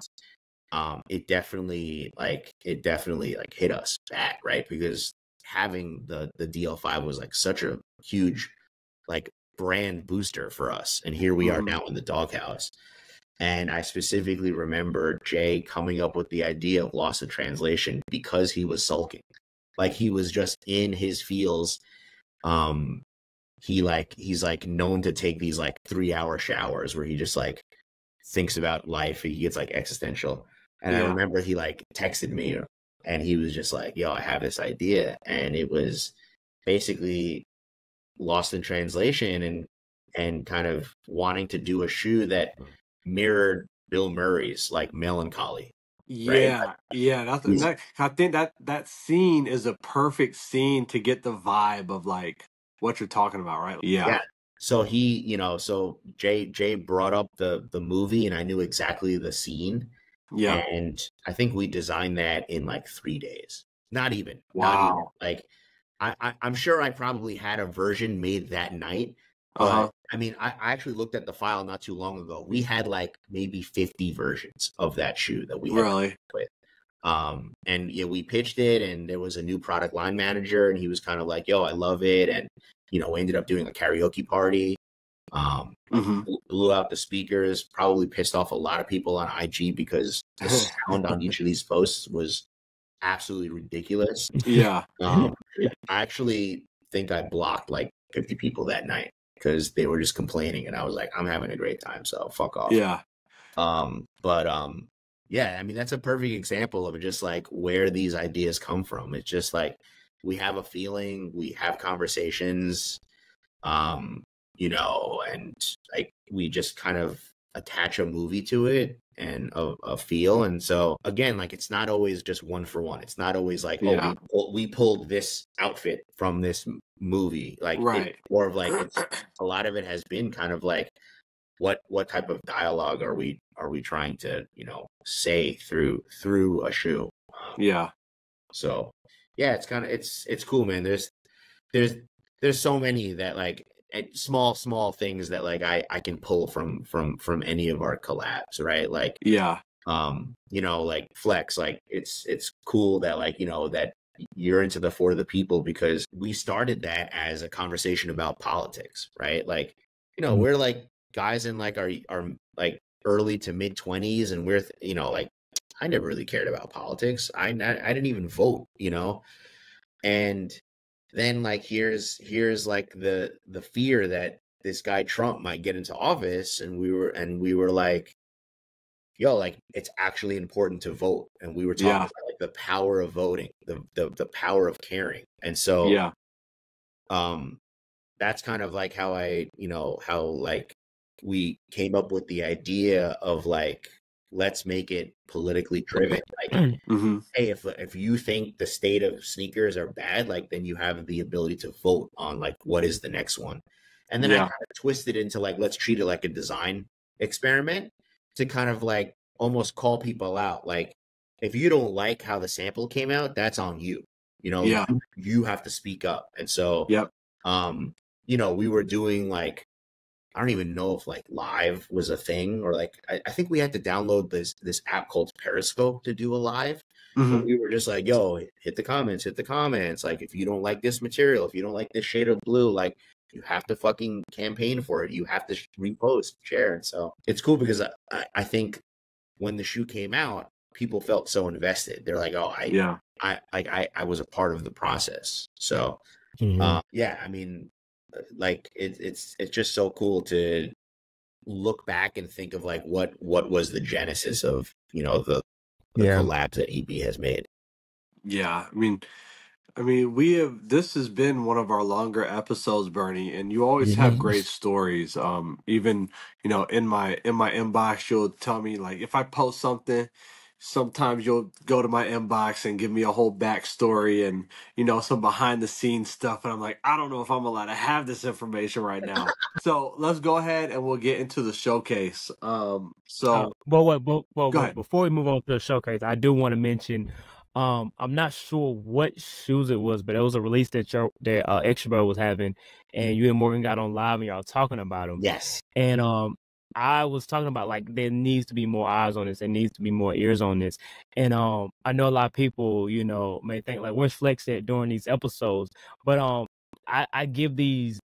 it definitely like hit us bad, right? Because having the DL5 was like such a huge like brand booster for us, and here we are now in the doghouse. And I specifically remember Jay coming up with the idea of Lost in Translation because he was sulking. Like he was just in his feels. He's like known to take these like 3-hour showers where he just like thinks about life. He gets like existential. And I remember he like texted me and he was just like, yo, I have this idea. And it was basically Lost in Translation and kind of wanting to do a shoe that mirrored Bill Murray's like Melancholy. Yeah, right? yeah. I think that scene is a perfect scene to get the vibe of like what you're talking about, right? Yeah. So he, so Jay brought up the movie, and I knew exactly the scene. Yeah. And I think we designed that in like 3 days. Not even. Wow. Like I'm sure I probably had a version made that night. But I mean, I actually looked at the file not too long ago. We had like maybe 50 versions of that shoe that we had really with. And we pitched it, and there was a new product line manager, and he was kind of like, yo, I love it. And, we ended up doing a karaoke party. Blew out the speakers, probably pissed off a lot of people on IG because the sound on each of these posts was absolutely ridiculous. Yeah. I actually think I blocked like 50 people that night because they were just complaining, and I was like, I'm having a great time, so fuck off. Yeah. Yeah, I mean, that's a perfect example of just like where these ideas come from. It's just like we have a feeling, we have conversations, and like we just kind of attach a movie to it and a feel. And so again, like it's not always just one for one. It's not always like, we pulled this outfit from this movie. Like, right. It's more of like a lot of it has been kind of like what type of dialogue are we trying to say through a shoe. So yeah, it's kind of it's cool, man. There's so many that like small things that like I can pull from any of our collabs, right? Like like Flex, like it's cool that like that you're into the For the People, because we started that as a conversation about politics, right? Like we're like guys in like our like early to mid 20s, and we're like I never really cared about politics. I didn't even vote, and then like here's like the fear that this guy Trump might get into office, and we were like, yo, like it's actually important to vote, and we were talking about like the power of voting, the power of caring. And so that's kind of like how how like we came up with the idea of like, let's make it politically driven. Like, hey, if you think the state of sneakers are bad, like then you have the ability to vote on like what is the next one. And then I kind of twisted into like, let's treat it like a design experiment to kind of like almost call people out. Like, if you don't like how the sample came out, that's on you. You have to speak up. And so we were doing like, I don't even know if like live was a thing, or like I think we had to download this app called Periscope to do a live. We were just like, yo, hit the comments. Like, if you don't like this material, if you don't like this shade of blue, like you have to fucking campaign for it. You have to repost, share. And so it's cool because I think when the shoe came out, people felt so invested. They're like, oh, I was a part of the process. So I mean, like it's just so cool to look back and think of like what was the genesis of the collabs that EB has made. I mean, this has been one of our longer episodes, Bernie, and you always have great stories. Even, in my inbox, you'll tell me like if I post something, sometimes you'll go to my inbox and give me a whole backstory and, some behind the scenes stuff. And I'm like, I don't know if I'm allowed to have this information right now. So let's go ahead and we'll get into the showcase. Go ahead. Before we move on to the showcase, I do want to mention, I'm not sure what shoes it was, but it was a release that Extra Butter was having, and you and Morgan got on live and y'all talking about them. Yes. And I was talking about like there needs to be more eyes on this, there needs to be more ears on this. And I know a lot of people, you know, may think like where's Flex at during these episodes, but I give these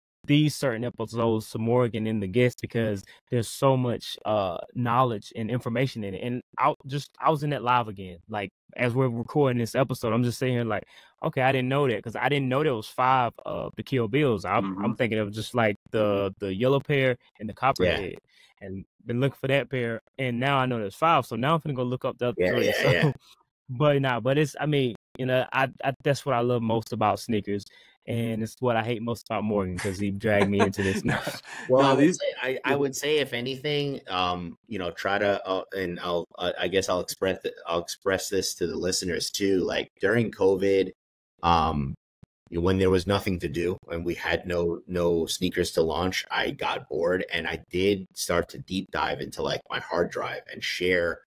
certain episodes to Morgan and the guests because there's so much knowledge and information in it. And I was in that live again, like as we're recording this episode, I'm just sitting here like, okay, I didn't know that, because I didn't know there was 5 of the Kill Bills. I'm thinking it was just like the yellow pair and the copperhead, and been looking for that pair, and now I know there's 5. So now I'm gonna go look up the other 3. So, but it's, I mean, you know, I that's what I love most about sneakers. And it's what I hate most about Morgan, because he dragged me into this. Well, no, I would say, if anything, you know, try to, and I guess I'll express this to the listeners too. Like during COVID, when there was nothing to do and we had no sneakers to launch, I got bored, and I did start to deep dive into like my hard drive and share,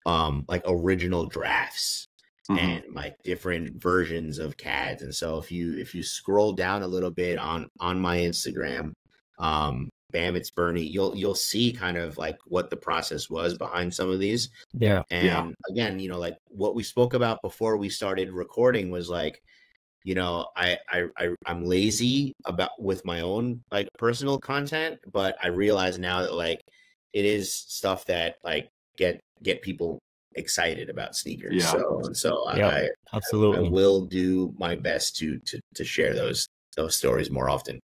like original drafts. And like different versions of CADs. And so if you scroll down a little bit on my Instagram, Bam It's Bernie, you'll see kind of like what the process was behind some of these. And again, you know, like what we spoke about before we started recording was like, you know, I'm lazy with my own like personal content, but I realize now that like it is stuff that like get people excited about sneakers. So absolutely, I will do my best to share those stories more often,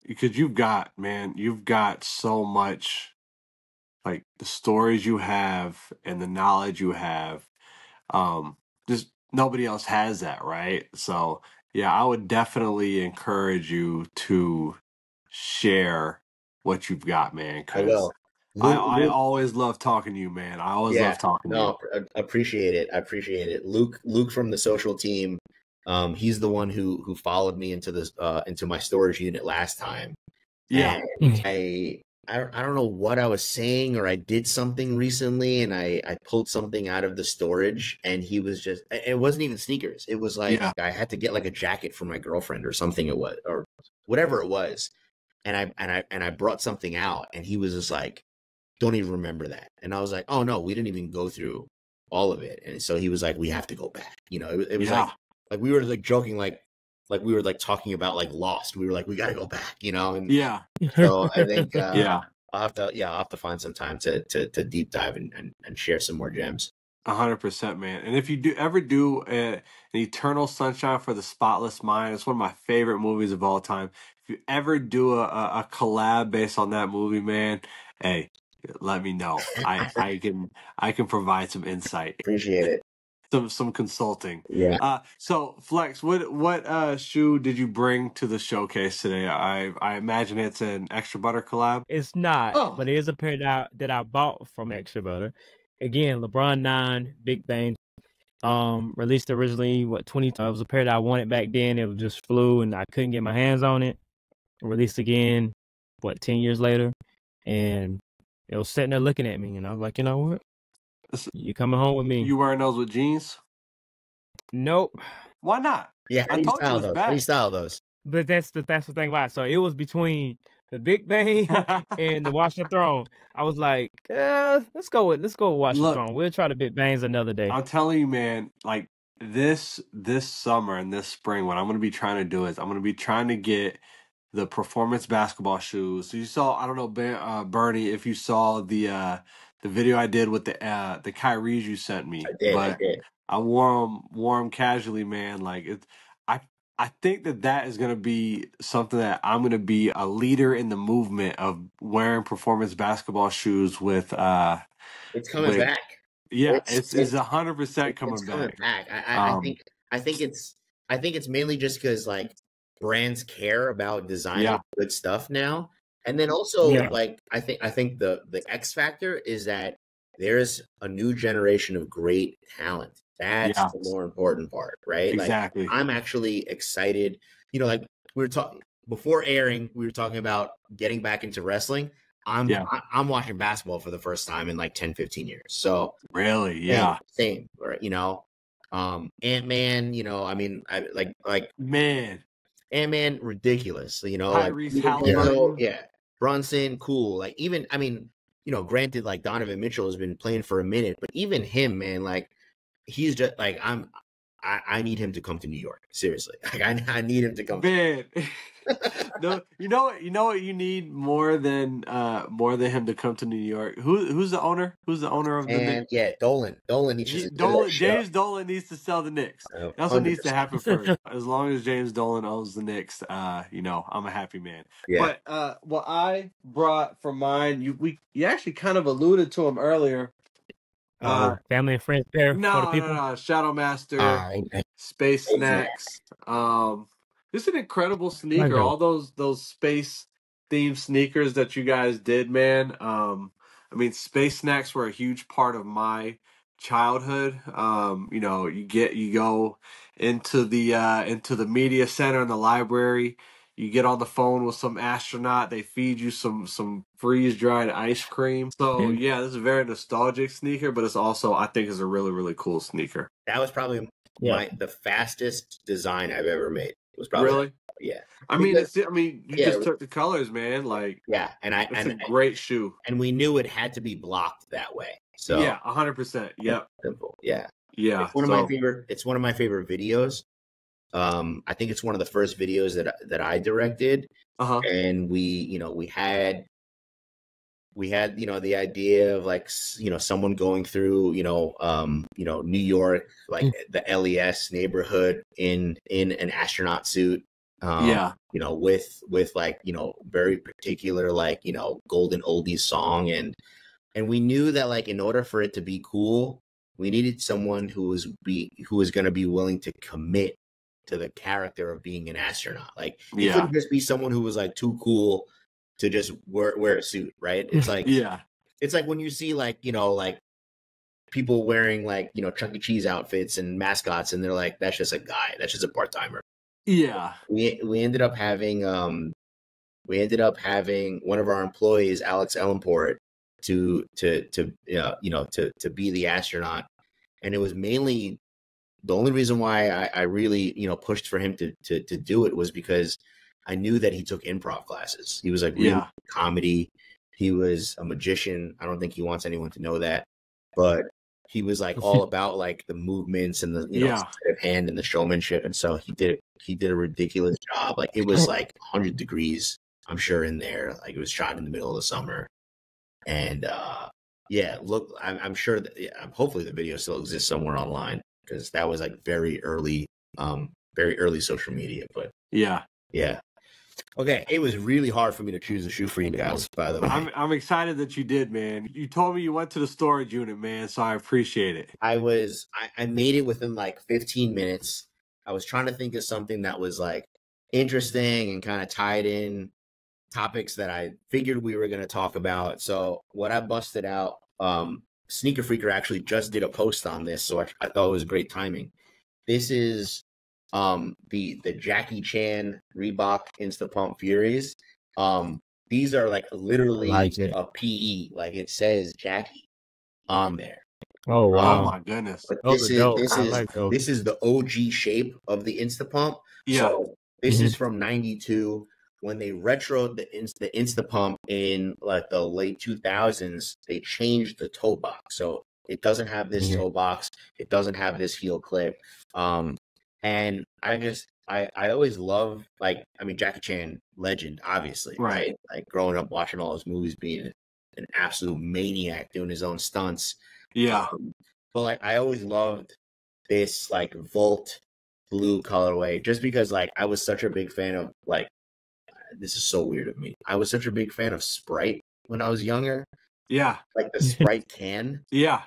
because you've got so much, like the stories you have and the knowledge you have. Just nobody else has that, right? So yeah, I would definitely encourage you to share what you've got, man. I will. I always love talking to you, man. I always love talking to you. No, appreciate it. I appreciate it. Luke from the social team, he's the one who followed me into this into my storage unit last time. Yeah. And I don't know what I was saying, or I did something recently and I pulled something out of the storage, and he was just, it wasn't even sneakers. It was like I had to get like a jacket for my girlfriend or something, it was, or whatever it was. And I brought something out, and he was just like, don't even remember that. And I was like, oh no, we didn't even go through all of it. And so he was like, we have to go back. You know, it was like we were like joking, like we were like talking about like Lost. We were like, we got to go back, you know? And so I think, I'll have to find some time to deep dive and share some more gems. 100%, man. And if you ever do an Eternal Sunshine for the Spotless Mind, it's one of my favorite movies of all time. If you ever do a collab based on that movie, man, hey, let me know. I can provide some insight. Appreciate it. Some consulting. Yeah. So Flex, what shoe did you bring to the showcase today? I imagine it's an Extra Butter collab. It's not, but it is a pair that I bought from Extra Butter. Again, LeBron 9 Big Bang. Released originally 20. It was a pair that I wanted back then. It was just flew, and I couldn't get my hands on it. Released again, 10 years later, and it was sitting there looking at me, and I was like, you know what? You coming home with me? You wearing those with jeans? Nope. Why not? Yeah, I told you it was bad. How do you style those? But that's the thing about it. So it was between the Big Bang and the Watch the Throne. I was like, let's go with Watch the Throne. We'll try the Big Bangs another day. I'm telling you, man, like this summer and this spring, what I'm going to be trying to do is I'm going to be trying to get the performance basketball shoes. So you saw, I don't know, Bernie, if you saw the video I did with the Kyries you sent me. I did. I wore them casually, man. Like I think that is going to be something that I'm going to be a leader in the movement of wearing performance basketball shoes with. It's coming back. Yeah, it's 100% coming back. I think it's mainly just because like brands care about designing good stuff now, and then also like I think the X factor is that there's a new generation of great talent. That's the more important part, right? Exactly. Like, I'm actually excited. You know, like we were talking before airing, we were talking about getting back into wrestling. I'm watching basketball for the first time in like 10, 15 years. So really, same. Right? You know, Ant-Man. You know, I mean, man, Ant-Man, ridiculous. You know, Tyrese Halliburton. Brunson, cool. Like even, I mean, granted, like Donovan Mitchell has been playing for a minute, but even him, man, like he's just like I need him to come to New York. Seriously, like I need him to come. Man, no, you know what you need more than him to come to New York. Who's the owner? Who's the owner of the Knicks? Yeah, Dolan needs to James Dolan needs to sell the Knicks. That's what needs to happen first. As long as James Dolan owns the Knicks, I'm a happy man. Yeah. But what I brought for mine, you actually kind of alluded to him earlier. Family and friends pair for the people. No. Shadow Master, Space Snacks. This is an incredible sneaker. All those space themed sneakers that you guys did, man. I mean, Space Snacks were a huge part of my childhood. You go into the media center in the library. You get on the phone with some astronaut. They feed you some freeze dried ice cream. So yeah, this is a very nostalgic sneaker, but it's also, I think, is a really, really cool sneaker. That was probably the fastest design I've ever made. It was probably really. Yeah. You just took the colors, man. Like, yeah, it's a great shoe. And we knew it had to be blocked that way. So yeah, 100%. Yep. Simple. Yeah. Yeah. It's one of my favorite videos. I think it's one of the first videos that I directed. And we had the idea of like someone going through New York, like the LES neighborhood in an astronaut suit. With like very particular like golden oldies song, and we knew that like in order for it to be cool, we needed someone who was going to be willing to commit to the character of being an astronaut. Like it couldn't just be someone who was like too cool to just wear a suit, right? It's like it's like when you see like like people wearing like Chuck E. Cheese outfits and mascots, and they're like, that's just a guy, that's just a part-timer. Yeah. We ended up having one of our employees, Alex Ellenport, to be the astronaut, and it was mainly the only reason why I really pushed for him to do it was because I knew that he took improv classes. He was like really comedy. He was a magician. I don't think he wants anyone to know that, but he was like all about like the movements and the sleight of hand and the showmanship, and so he did a ridiculous job. Like it was like 100 degrees, I'm sure, in there. Like it was shot in the middle of the summer, and look, I'm sure that hopefully the video still exists somewhere online, because that was like very early social media. But yeah. Okay, it was really hard for me to choose a shoe for you guys, by the way. I'm excited that you did, man. You told me you went to the storage unit, man, so I appreciate it. I made it within like 15 minutes. I was trying to think of something that was like interesting and kind of tied in topics that I figured we were going to talk about. So what I busted out, Sneaker Freaker actually just did a post on this, so I thought it was great timing. This is the Jackie Chan Reebok Insta Pump Furies. These are like literally a PE, like it says Jackie on there. Oh wow! Oh my goodness! This is the OG shape of the Insta Pump. Yeah. So this is from '92 when they retroed the Insta Pump in like the late 2000s. They changed the toe box, so it doesn't have this toe box. It doesn't have this heel clip. And I always love, like, I mean, Jackie Chan, legend, obviously, right? Like growing up watching all his movies, being an absolute maniac, doing his own stunts. Yeah. But like, I always loved this like Volt blue colorway, just because like I was such a big fan of, like, this is so weird of me, I was such a big fan of Sprite when I was younger. Yeah. Like the Sprite can. Yeah.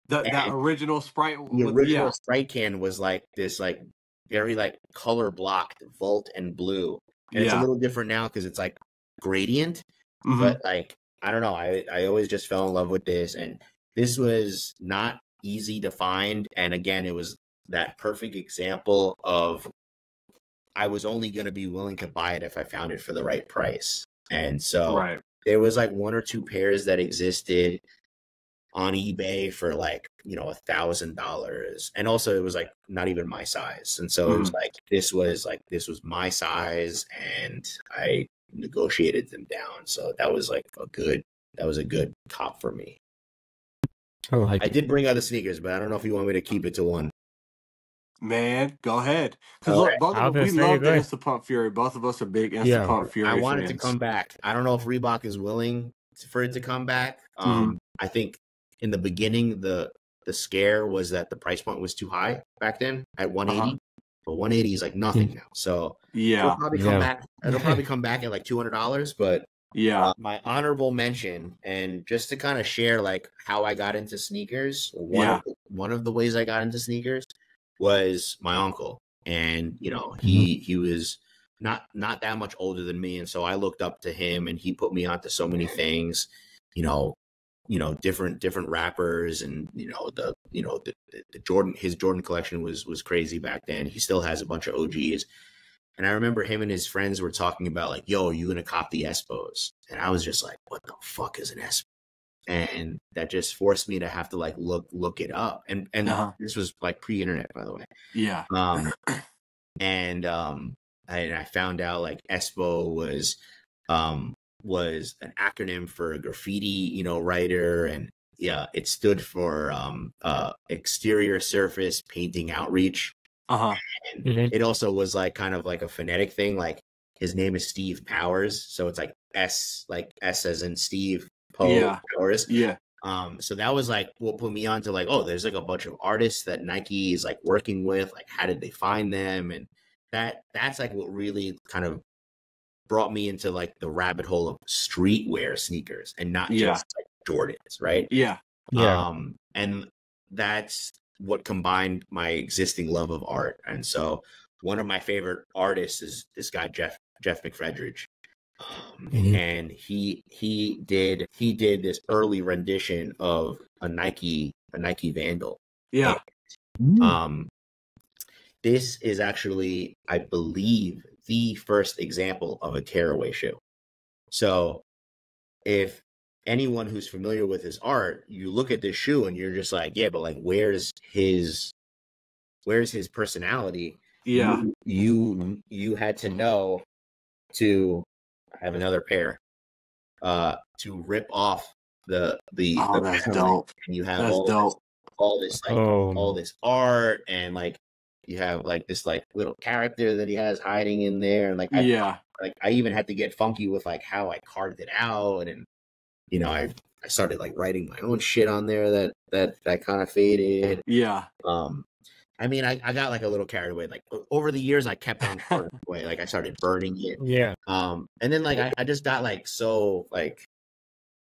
That original Sprite. The original Sprite can was like this, like very like color blocked Volt and blue. And it's a little different now because it's like gradient. But like, I don't know. I always just fell in love with this, and this was not easy to find. And again, it was that perfect example of I was only going to be willing to buy it if I found it for the right price. And so there was like one or two pairs that existed on eBay for like, $1,000. And also it was like not even my size. And so it was like, this was my size, and I negotiated them down. So that was like a good that was a good cop for me. I did bring other sneakers, but I don't know if you want me to keep it to one. Man, go ahead. Because All look, right. both of us, we love the Insta Pump Fury. Both of us are big Insta Pump Fury I fans. want it to come back. I don't know if Reebok is willing for it to come back. I think in the beginning, the scare was that the price point was too high back then at 180. But 180 is like nothing now. So it'll probably come back. It'll probably come back at like $200. But my honorable mention, and just to kind of share like how I got into sneakers, one of the ways I got into sneakers was my uncle. And you know, he was not that much older than me, and so I looked up to him, and he put me onto so many things, different rappers, and the Jordan, his Jordan collection was crazy back then. He still has a bunch of OGs. And I remember him and his friends were talking about like, yo, are you going to cop the Espos? And I was just like, what the fuck is an Espo? And that just forced me to have to like look it up. And this was like pre-internet, by the way. Yeah. And I found out like Espo was an acronym for graffiti, writer, and it stood for exterior surface painting outreach. And it also was like kind of like a phonetic thing. Like his name is Steve Powers, so it's like S as in Steve, Powers. Yeah. So that was like what put me on to like, oh, there's like a bunch of artists that Nike is like working with. Like, how did they find them? And that's like what really kind of brought me into like the rabbit hole of streetwear sneakers and not just like Jordans, right? Yeah. And that's what combined my existing love of art. And so one of my favorite artists is this guy Jeff McFredridge. And he did this early rendition of a Nike Vandal. Yeah. This is actually, I believe, the first example of a tearaway shoe. So if anyone who's familiar with his art, you look at this shoe and you're just like, yeah, but like, where's his personality? Yeah. You had to know to have another pair, to rip off the that's dope. And you have all this art, and like you have like this like little character that he has hiding in there, and like I even had to get funky with like how I carved it out, and I started like writing my own shit on there that kind of faded. Yeah. I mean, I got like a little carried away. Like over the years, I kept on carrying away. Like I started burning it. Yeah. And then like I just got like so like,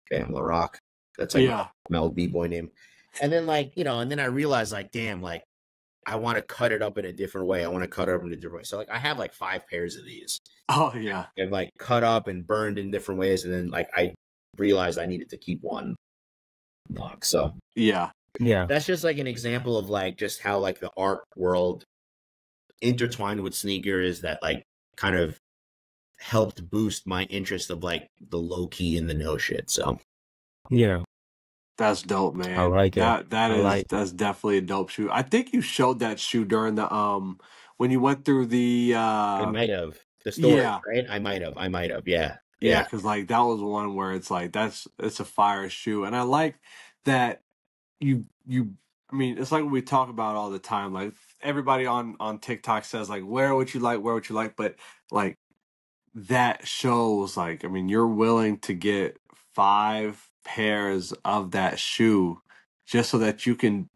damn, LaRock. That's like my old b-boy name. And then like and then I realized like, damn, like I want to cut it up in a different way. I want to cut it up in a different way. So like I have like 5 pairs of these. Oh yeah. And like cut up and burned in different ways. And then like I realized I needed to keep one lock. So yeah. That's just like an example of like just how like the art world intertwined with sneakers that like kind of helped boost my interest of like the low key and the no shit. So that's dope, man. I like it. That's definitely a dope shoe. I think you showed that shoe during the when you went through the I might have the story, right? I might have, yeah. Yeah, because like that was one where it's like it's a fire shoe, and I like that you. I mean, it's like what we talk about all the time. Like everybody on TikTok says, like wear what you like, but like that shows like I mean, you're willing to get 5 pairs of that shoe just so that you can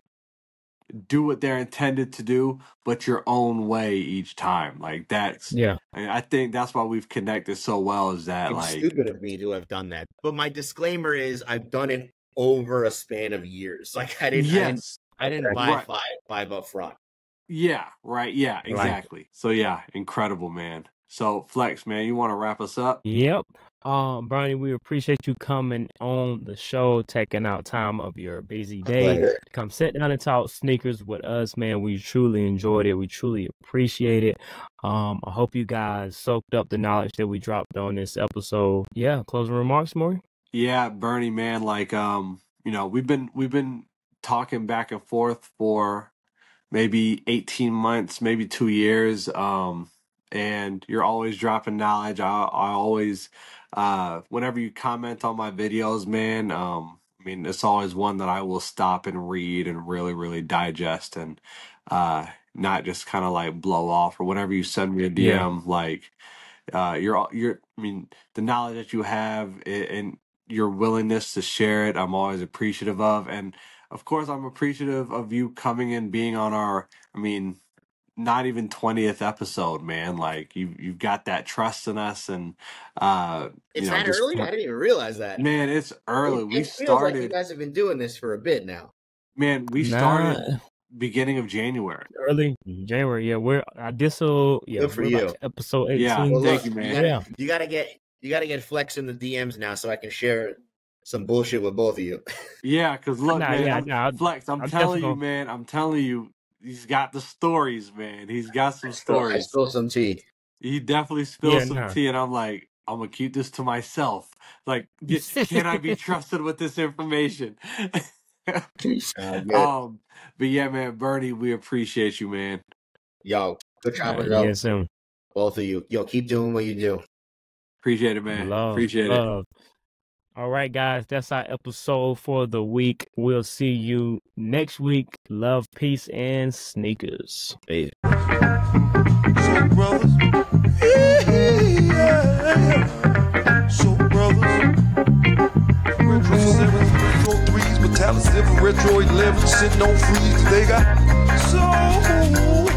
do what they're intended to do, but your own way each time. Like that's I think that's why we've connected so well. Is that it's like stupid of me to have done that? But my disclaimer is I've done it over a span of years. Like I didn't buy 5 up front. Yeah, right. Yeah, exactly. So yeah, incredible, man. So Flex, man, you want to wrap us up? Yep. Bernie, we appreciate you coming on the show, taking out time of your busy day to come sit down and talk sneakers with us, man. We truly enjoyed it. We truly appreciate it. I hope you guys soaked up the knowledge that we dropped on this episode. Yeah, closing remarks, Maury? Yeah, Bernie, man, like we've been talking back and forth for maybe 18 months, maybe 2 years. and you're always dropping knowledge. I always, whenever you comment on my videos, man, I mean, it's always one that I will stop and read and really, really digest, and not just kind of like blow off. Or whenever you send me a Yeah. DM, like I mean, the knowledge that you have and your willingness to share it, I'm always appreciative of. And of course, I'm appreciative of you coming and being on our, I mean, not even 20th episode, man. Like you've got that trust in us, and It's that early? I didn't even realize that. Man, it's early. It feels like you guys have been doing this for a bit now. Man, we started beginning of January. Early January, yeah. Good for you. Like episode 18. Yeah, well, thank you, man. You gotta get Flex in the DMs now so I can share some bullshit with both of you. Yeah, because look, Flex, I'm telling you, man, he's got the stories, man. He's got some stories. I spilled some tea. He definitely spilled some tea, and I'm like, I'm gonna keep this to myself. Like, can I be trusted with this information? But yeah, man, Bernie, we appreciate you, man. Yo, good job, yes, both of you. Yo, keep doing what you do. Appreciate it, man. Appreciate it. All right, guys, that's our episode for the week. We'll see you next week. Love, peace, and sneakers. Peace. SoleBrothers. SoleBrothers. Retro 7s, Retro 3s, Metallic 7, Retro 11, sitting on freeze. They got soul.